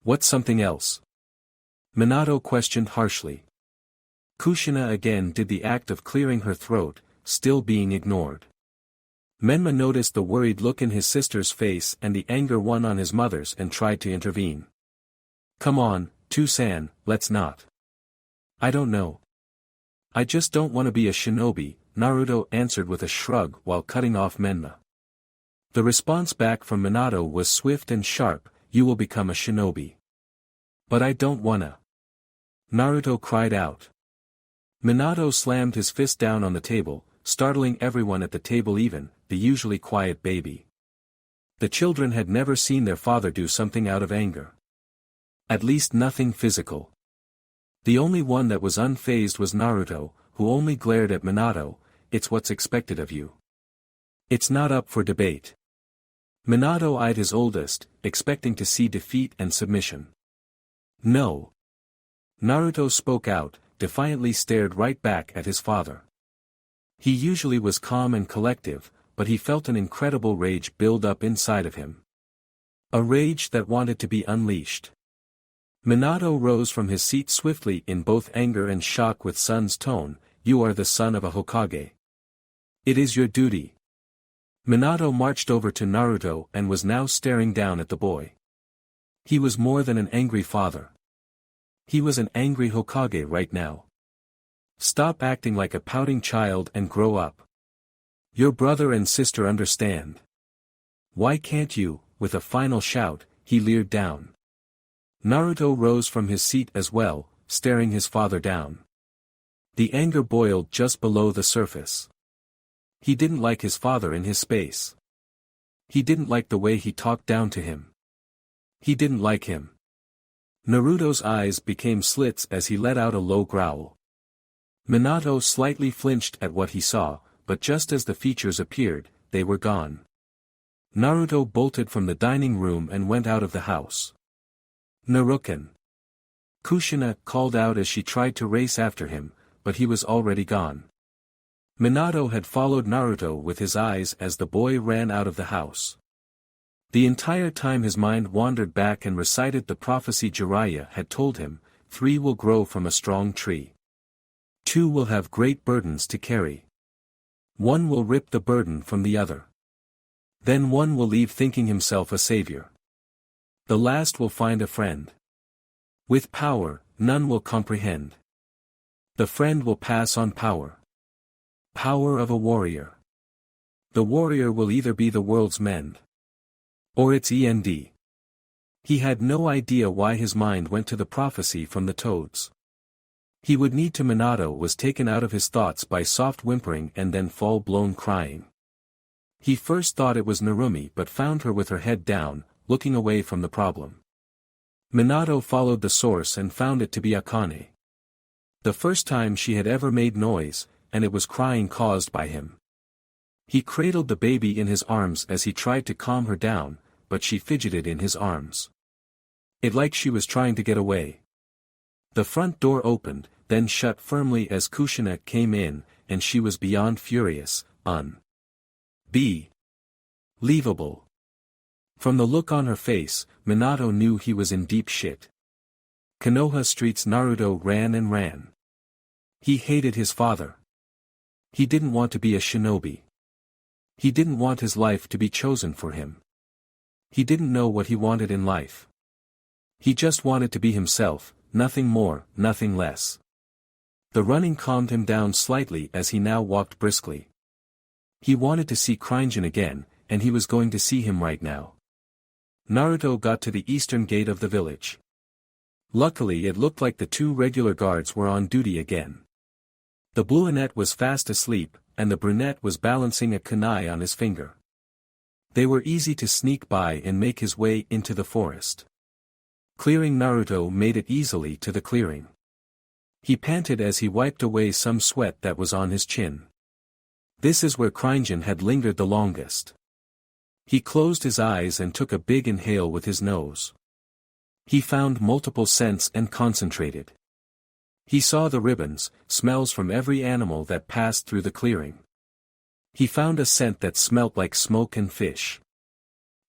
"What's something else?" Minato questioned harshly. Kushina again did the act of clearing her throat, still being ignored. Menma noticed the worried look in his sister's face and the anger one on his mother's and tried to intervene. "Come on, Two-san, let's not. I don't know. I just don't want to be a shinobi," Naruto answered with a shrug while cutting off Menma. The response back from Minato was swift and sharp, "You will become a shinobi." "But I don't wanna." Naruto cried out. Minato slammed his fist down on the table, startling everyone at the table, even the usually quiet baby. The children had never seen their father do something out of anger. At least nothing physical. The only one that was unfazed was Naruto, who only glared at Minato. "It's what's expected of you. It's not up for debate." Minato eyed his oldest, expecting to see defeat and submission. "No." Naruto spoke out, defiantly stared right back at his father. He usually was calm and collective, but he felt an incredible rage build up inside of him. A rage that wanted to be unleashed. Minato rose from his seat swiftly in both anger and shock with son's tone. "You are the son of a Hokage. It is your duty." Minato marched over to Naruto and was now staring down at the boy. He was more than an angry father. He was an angry Hokage right now. "Stop acting like a pouting child and grow up. Your brother and sister understand. Why can't you?" With a final shout, he leered down. Naruto rose from his seat as well, staring his father down. The anger boiled just below the surface. He didn't like his father in his space. He didn't like the way he talked down to him. He didn't like him. Naruto's eyes became slits as he let out a low growl. Minato slightly flinched at what he saw, but just as the features appeared, they were gone. Naruto bolted from the dining room and went out of the house. "Naruken!" Kushina called out as she tried to race after him, but he was already gone. Minato had followed Naruto with his eyes as the boy ran out of the house. The entire time his mind wandered back and recited the prophecy Jiraiya had told him: 3 will grow from a strong tree. 2 will have great burdens to carry. 1 will rip the burden from the other. Then 1 will leave thinking himself a savior. The last will find a friend. With power, none will comprehend. The friend will pass on power. Power of a warrior. The warrior will either be the world's mend, or its end. He had no idea why his mind went to the prophecy from the toads. He would need to. Minato was taken out of his thoughts by soft whimpering and then full-blown crying. He first thought it was Narumi but found her with her head down, looking away from the problem. Minato followed the source and found it to be Akane. The first time she had ever made noise, and it was crying caused by him. He cradled the baby in his arms as he tried to calm her down, but she fidgeted in his arms. It like she was trying to get away. The front door opened, then shut firmly as Kushina came in, and she was beyond furious, unbelievable. From the look on her face, Minato knew he was in deep shit. Konoha streets. Naruto ran and ran. He hated his father. He didn't want to be a shinobi. He didn't want his life to be chosen for him. He didn't know what he wanted in life. He just wanted to be himself, nothing more, nothing less. The running calmed him down slightly as he now walked briskly. He wanted to see Krinjan again, and he was going to see him right now. Naruto got to the eastern gate of the village. Luckily it looked like the 2 regular guards were on duty again. The blonde was fast asleep, and the brunette was balancing a kunai on his finger. They were easy to sneak by and make his way into the forest. Clearing Naruto made it easily to the clearing. He panted as he wiped away some sweat that was on his chin. This is where Krinjan had lingered the longest. He closed his eyes and took a big inhale with his nose. He found multiple scents and concentrated. He saw the ribbons, smells from every animal that passed through the clearing. He found a scent that smelt like smoke and fish.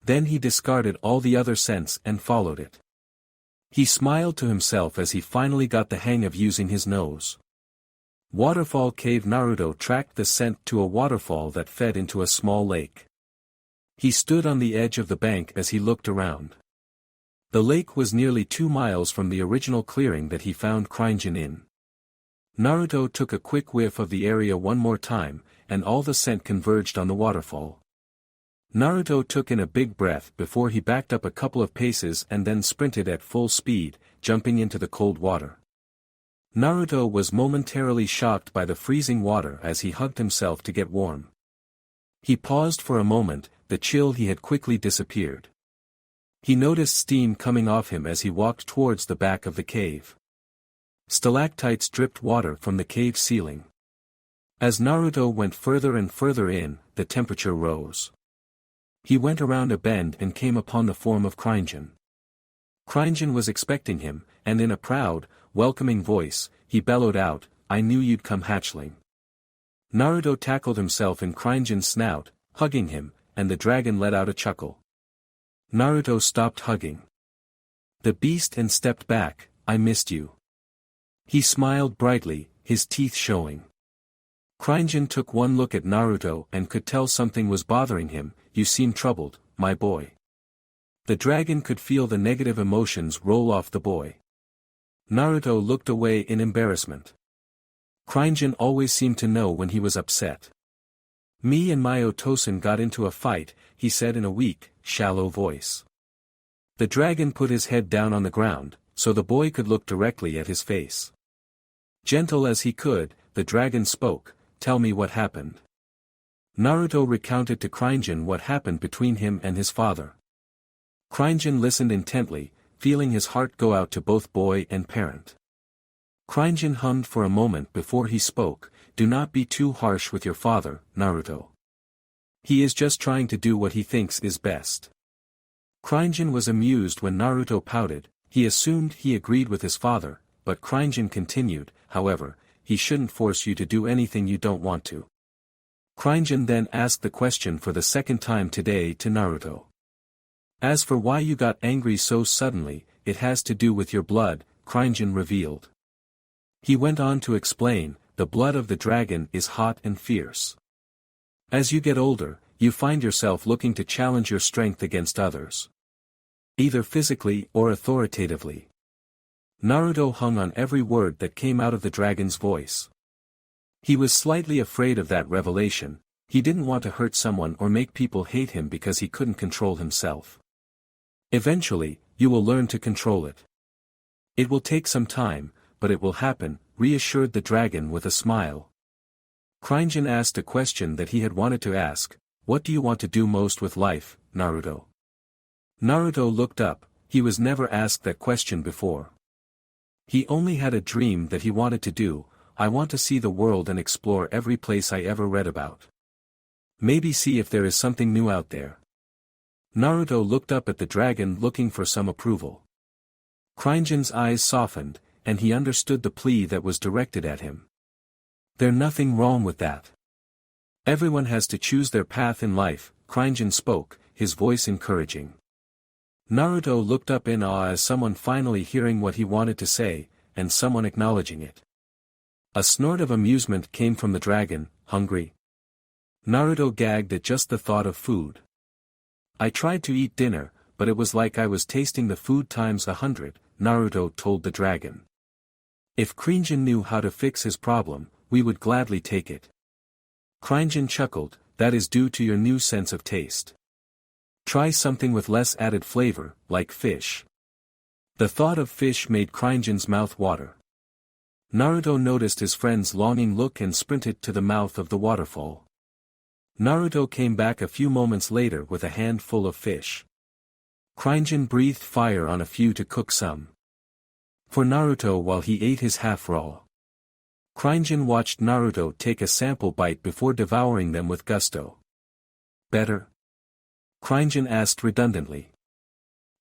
Then he discarded all the other scents and followed it. He smiled to himself as he finally got the hang of using his nose. Waterfall Cave. Naruto tracked the scent to a waterfall that fed into a small lake. He stood on the edge of the bank as he looked around. The lake was nearly 2 miles from the original clearing that he found Cringeon in. Naruto took a quick whiff of the area one more time, and all the scent converged on the waterfall. Naruto took in a big breath before he backed up a couple of paces and then sprinted at full speed, jumping into the cold water. Naruto was momentarily shocked by the freezing water as he hugged himself to get warm. He paused for a moment, the chill he had quickly disappeared. He noticed steam coming off him as he walked towards the back of the cave. Stalactites dripped water from the cave ceiling. As Naruto went further and further in, the temperature rose. He went around a bend and came upon the form of Cringeon. Cringeon was expecting him, and in a proud, welcoming voice, he bellowed out, "I knew you'd come, hatchling." Naruto tackled himself in Cringeon's snout, hugging him, and the dragon let out a chuckle. Naruto stopped hugging the beast and stepped back. "I missed you." He smiled brightly, his teeth showing. Cringeon took one look at Naruto and could tell something was bothering him. "You seem troubled, my boy." The dragon could feel the negative emotions roll off the boy. Naruto looked away in embarrassment. Cringeon always seemed to know when he was upset. "Me and my Otosan got into a fight," he said in a weak, shallow voice. The dragon put his head down on the ground, so the boy could look directly at his face. Gentle as he could, the dragon spoke, "Tell me what happened." Naruto recounted to Cringeon what happened between him and his father. Cringeon listened intently, feeling his heart go out to both boy and parent. Cringeon hummed for a moment before he spoke, "Do not be too harsh with your father, Naruto. He is just trying to do what he thinks is best." Cringeon was amused when Naruto pouted. He assumed he agreed with his father, but Cringeon continued, "However, he shouldn't force you to do anything you don't want to." Cringeon then asked the question for the second time today to Naruto. "As for why you got angry so suddenly, it has to do with your blood," Cringeon revealed. He went on to explain, "The blood of the dragon is hot and fierce. As you get older, you find yourself looking to challenge your strength against others. Either physically or authoritatively." Naruto hung on every word that came out of the dragon's voice. He was slightly afraid of that revelation. He didn't want to hurt someone or make people hate him because he couldn't control himself. "Eventually, you will learn to control it. It will take some time, but it will happen," reassured the dragon with a smile. Cringeon asked a question that he had wanted to ask, "What do you want to do most with life, Naruto?" Naruto looked up. He was never asked that question before. He only had a dream that he wanted to do. "I want to see the world and explore every place I ever read about. Maybe see if there is something new out there." Naruto looked up at the dragon looking for some approval. Cringeon's eyes softened, and he understood the plea that was directed at him. "There's nothing wrong with that. Everyone has to choose their path in life," Cringeon spoke, his voice encouraging. Naruto looked up in awe as someone finally hearing what he wanted to say, and someone acknowledging it. A snort of amusement came from the dragon. "Hungry?" Naruto gagged at just the thought of food. "I tried to eat dinner, but it was like I was tasting the food times 100, Naruto told the dragon. "If Cringeon knew how to fix his problem, we would gladly take it." Cringeon chuckled, "That is due to your new sense of taste. Try something with less added flavor, like fish." The thought of fish made Cringeon's mouth water. Naruto noticed his friend's longing look and sprinted to the mouth of the waterfall. Naruto came back a few moments later with a handful of fish. Cringeon breathed fire on a few to cook some for Naruto while he ate his half-raw. Cringeon watched Naruto take a sample bite before devouring them with gusto. "Better?" Cringeon asked redundantly.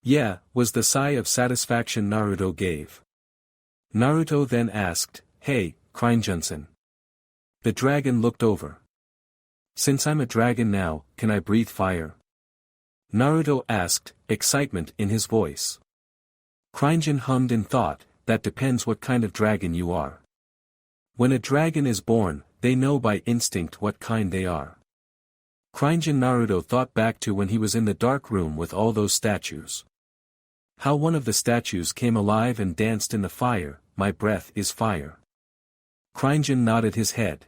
"Yeah," was the sigh of satisfaction Naruto gave. Naruto then asked, "Hey, Krinjunsen." The dragon looked over. "Since I'm a dragon now, can I breathe fire?" Naruto asked, excitement in his voice. Krinjun hummed in thought, "That depends what kind of dragon you are. When a dragon is born, they know by instinct what kind they are." Krinjun Naruto thought back to when he was in the dark room with all those statues. How one of the statues came alive and danced in the fire, "My breath is fire." Krinjun nodded his head.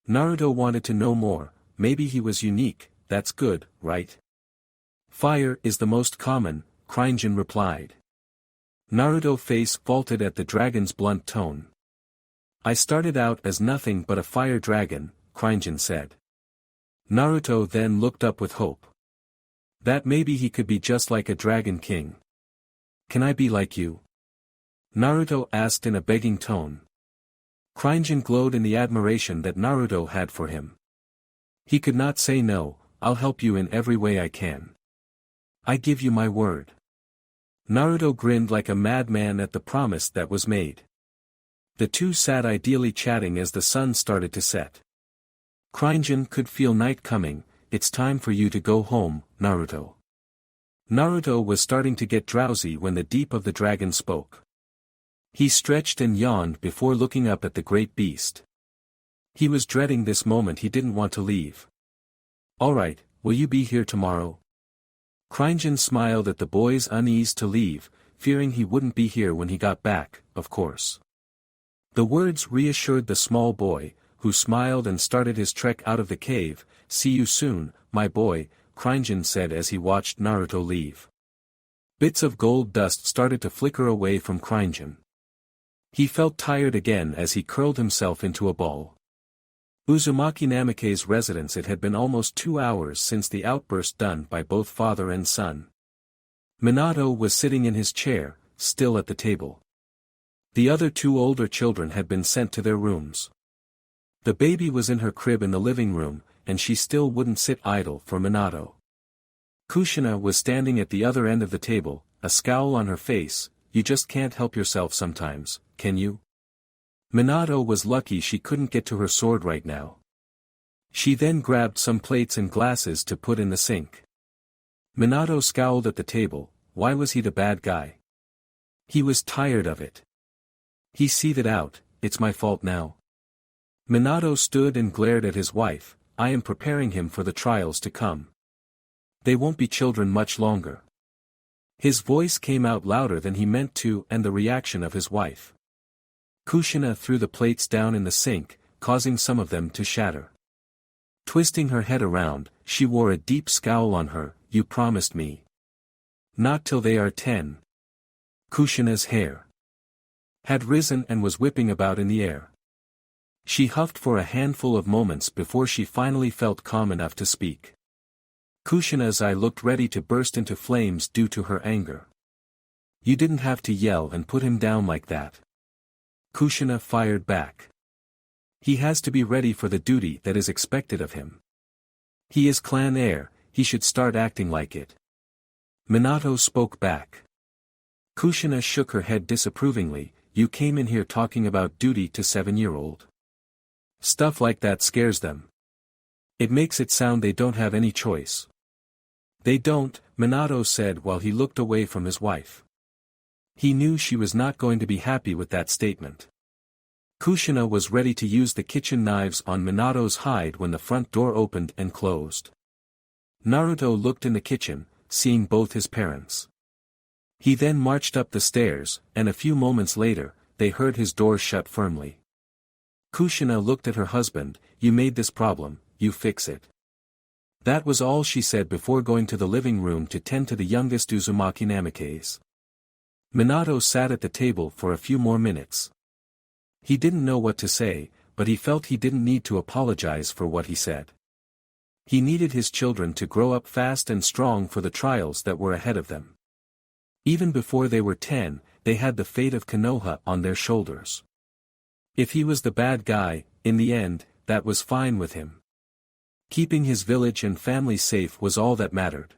Naruto wanted to know more, maybe he was unique, that's good, right? "Fire is the most common," Krinjun replied. Naruto's face vaulted at the dragon's blunt tone. "I started out as nothing but a fire dragon," Krinjun said. Naruto then looked up with hope. That maybe he could be just like a dragon king. "Can I be like you?" Naruto asked in a begging tone. Krinjun glowed in the admiration that Naruto had for him. He could not say no. "I'll help you in every way I can. I give you my word." Naruto grinned like a madman at the promise that was made. The two sat ideally chatting as the sun started to set. Krinjun could feel night coming. "It's time for you to go home, Naruto." Naruto was starting to get drowsy when the deep of the dragon spoke. He stretched and yawned before looking up at the great beast. He was dreading this moment. He didn't want to leave. "Alright, will you be here tomorrow?" Krinjun smiled at the boy's unease to leave, fearing he wouldn't be here when he got back, of course. The words reassured the small boy, who smiled and started his trek out of the cave. "See you soon, my boy," Krinjun said as he watched Naruto leave. Bits of gold dust started to flicker away from Krinjun. He felt tired again as he curled himself into a ball. Uzumaki Namikaze's residence. It had been almost 2 hours since the outburst done by both father and son. Minato was sitting in his chair, still at the table. The other 2 older children had been sent to their rooms. The baby was in her crib in the living room, and she still wouldn't sit idle for Minato. Kushina was standing at the other end of the table, a scowl on her face. "You just can't help yourself sometimes, can you?" Minato was lucky she couldn't get to her sword right now. She then grabbed some plates and glasses to put in the sink. Minato scowled at the table. Why was he the bad guy? He was tired of it. He seethed out, "It's my fault now." Minato stood and glared at his wife. "I am preparing him for the trials to come. They won't be children much longer." His voice came out louder than he meant to, and the reaction of his wife. Kushina threw the plates down in the sink, causing some of them to shatter. Twisting her head around, she wore a deep scowl on her. "You promised me. Not till they are 10. Kushina's hair had risen and was whipping about in the air. She huffed for a handful of moments before she finally felt calm enough to speak. Kushina's eye looked ready to burst into flames due to her anger. "You didn't have to yell and put him down like that." Kushina fired back. "He has to be ready for the duty that is expected of him. He is clan heir, he should start acting like it." Minato spoke back. Kushina shook her head disapprovingly. "You came in here talking about duty to 7-year-old. Stuff like that scares them. It makes it sound they don't have any choice." "They don't," Minato said while he looked away from his wife. He knew she was not going to be happy with that statement. Kushina was ready to use the kitchen knives on Minato's hide when the front door opened and closed. Naruto looked in the kitchen, seeing both his parents. He then marched up the stairs, and a few moments later, they heard his door shut firmly. Kushina looked at her husband. "You made this problem, you fix it." That was all she said before going to the living room to tend to the youngest Uzumaki Namikaze. Minato sat at the table for a few more minutes. He didn't know what to say, but he felt he didn't need to apologize for what he said. He needed his children to grow up fast and strong for the trials that were ahead of them. Even before they were 10, they had the fate of Konoha on their shoulders. If he was the bad guy, in the end, that was fine with him. Keeping his village and family safe was all that mattered.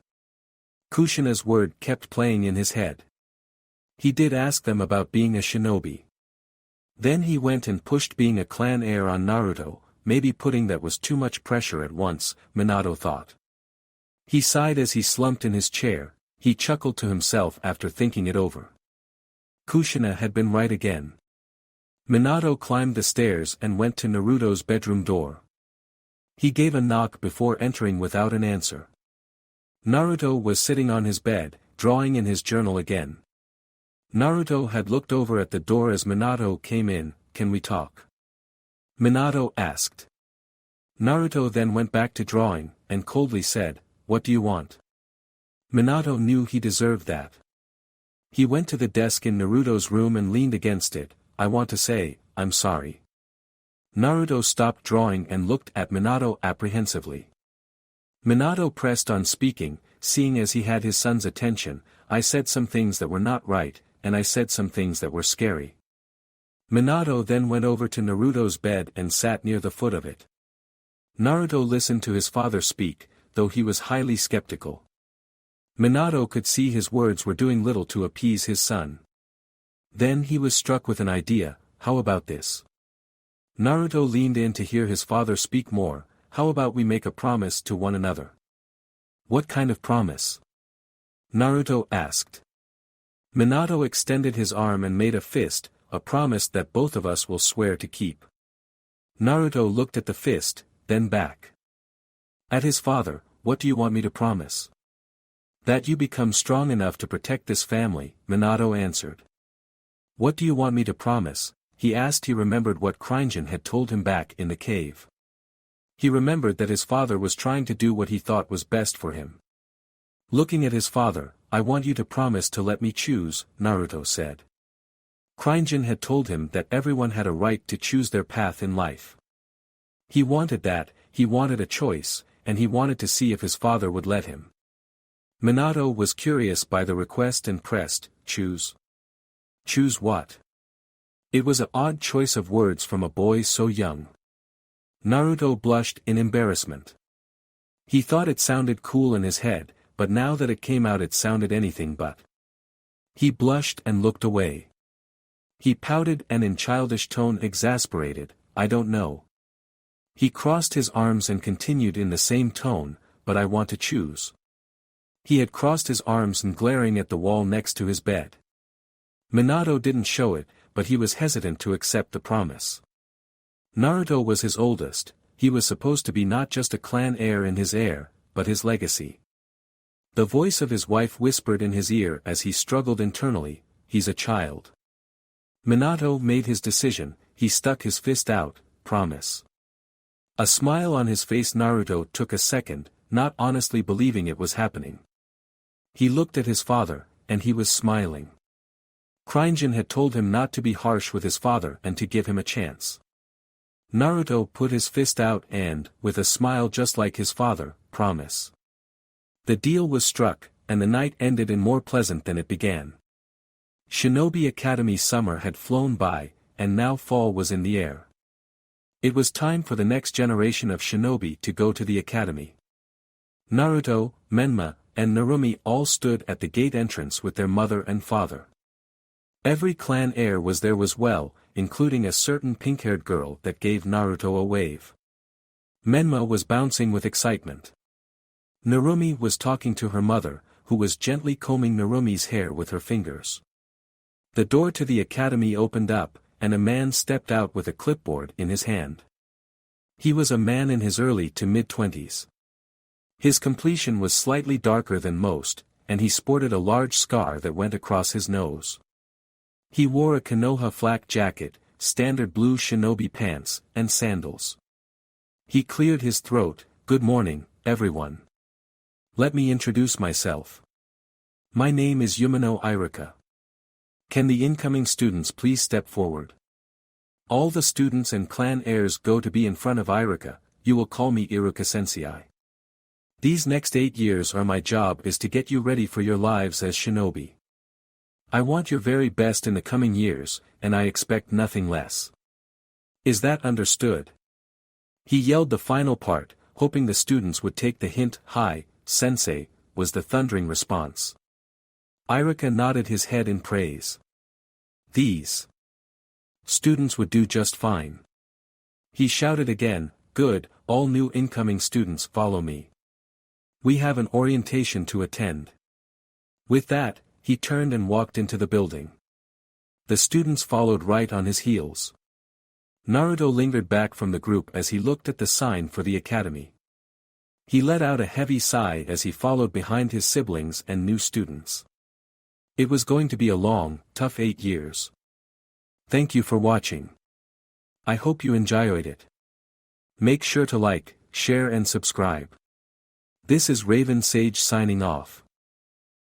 Kushina's word kept playing in his head. He did ask them about being a shinobi. Then he went and pushed being a clan heir on Naruto, maybe putting that was too much pressure at once, Minato thought. He sighed as he slumped in his chair, he chuckled to himself after thinking it over. Kushina had been right again. Minato climbed the stairs and went to Naruto's bedroom door. He gave a knock before entering without an answer. Naruto was sitting on his bed, drawing in his journal again. Naruto had looked over at the door as Minato came in. "Can we talk?" Minato asked. Naruto then went back to drawing, and coldly said, "What do you want?" Minato knew he deserved that. He went to the desk in Naruto's room and leaned against it. "I want to say, I'm sorry." Naruto stopped drawing and looked at Minato apprehensively. Minato pressed on speaking, seeing as he had his son's attention. "I said some things that were not right, and I said some things that were scary." Minato then went over to Naruto's bed and sat near the foot of it. Naruto listened to his father speak, though he was highly skeptical. Minato could see his words were doing little to appease his son. Then he was struck with an idea. How about this? Naruto leaned in to hear his father speak more. "How about we make a promise to one another?" "What kind of promise?" Naruto asked. Minato extended his arm and made a fist, "A promise that both of us will swear to keep." Naruto looked at the fist, then back. At his father. "What do you want me to promise?" "That you become strong enough to protect this family," Minato answered. "What do you want me to promise?" he asked. He remembered what Krinjan had told him back in the cave. He remembered that his father was trying to do what he thought was best for him. Looking at his father, "I want you to promise to let me choose," Naruto said. Krinjan had told him that everyone had a right to choose their path in life. He wanted that, he wanted a choice, and he wanted to see if his father would let him. Minato was curious by the request and pressed, "Choose." "Choose what?" It was an odd choice of words from a boy so young. Naruto blushed in embarrassment. He thought it sounded cool in his head, but now that it came out it sounded anything but. He blushed and looked away. He pouted and in childish tone exasperated, "I don't know." He crossed his arms and continued in the same tone, "But I want to choose." He had crossed his arms and glaring at the wall next to his bed. Minato didn't show it, but he was hesitant to accept the promise. Naruto was his oldest, he was supposed to be not just a clan heir in his heir, but his legacy. The voice of his wife whispered in his ear as he struggled internally, "He's a child." Minato made his decision, he stuck his fist out, "Promise." A smile on his face. Naruto took a second, not honestly believing it was happening. He looked at his father, and he was smiling. Krinjan had told him not to be harsh with his father and to give him a chance. Naruto put his fist out and, with a smile just like his father, "Promise." The deal was struck, and the night ended in more pleasant than it began. Shinobi Academy summer had flown by, and now fall was in the air. It was time for the next generation of shinobi to go to the academy. Naruto, Menma, and Narumi all stood at the gate entrance with their mother and father. Every clan heir was there as well, including a certain pink-haired girl that gave Naruto a wave. Menma was bouncing with excitement. Narumi was talking to her mother, who was gently combing Narumi's hair with her fingers. The door to the academy opened up, and a man stepped out with a clipboard in his hand. He was a man in his early to mid-20s. His complexion was slightly darker than most, and he sported a large scar that went across his nose. He wore a Konoha flak jacket, standard blue shinobi pants, and sandals. He cleared his throat, "Good morning, everyone. Let me introduce myself. My name is Yumino Iruka. Can the incoming students please step forward? All the students and clan heirs go to be in front of Iruka, you will call me Iruka-sensei. These next 8 years are my job is to get you ready for your lives as shinobi. I want your very best in the coming years, and I expect nothing less. Is that understood?" He yelled the final part, hoping the students would take the hint. "Hi, sensei," was the thundering response. Iruka nodded his head in praise. These students would do just fine. He shouted again, "Good, all new incoming students follow me. We have an orientation to attend." With that, he turned and walked into the building. The students followed right on his heels. Naruto lingered back from the group as he looked at the sign for the academy. He let out a heavy sigh as he followed behind his siblings and new students. It was going to be a long, tough 8 years. Thank you for watching. I hope you enjoyed it. Make sure to like, share and subscribe. This is Raven Sage signing off.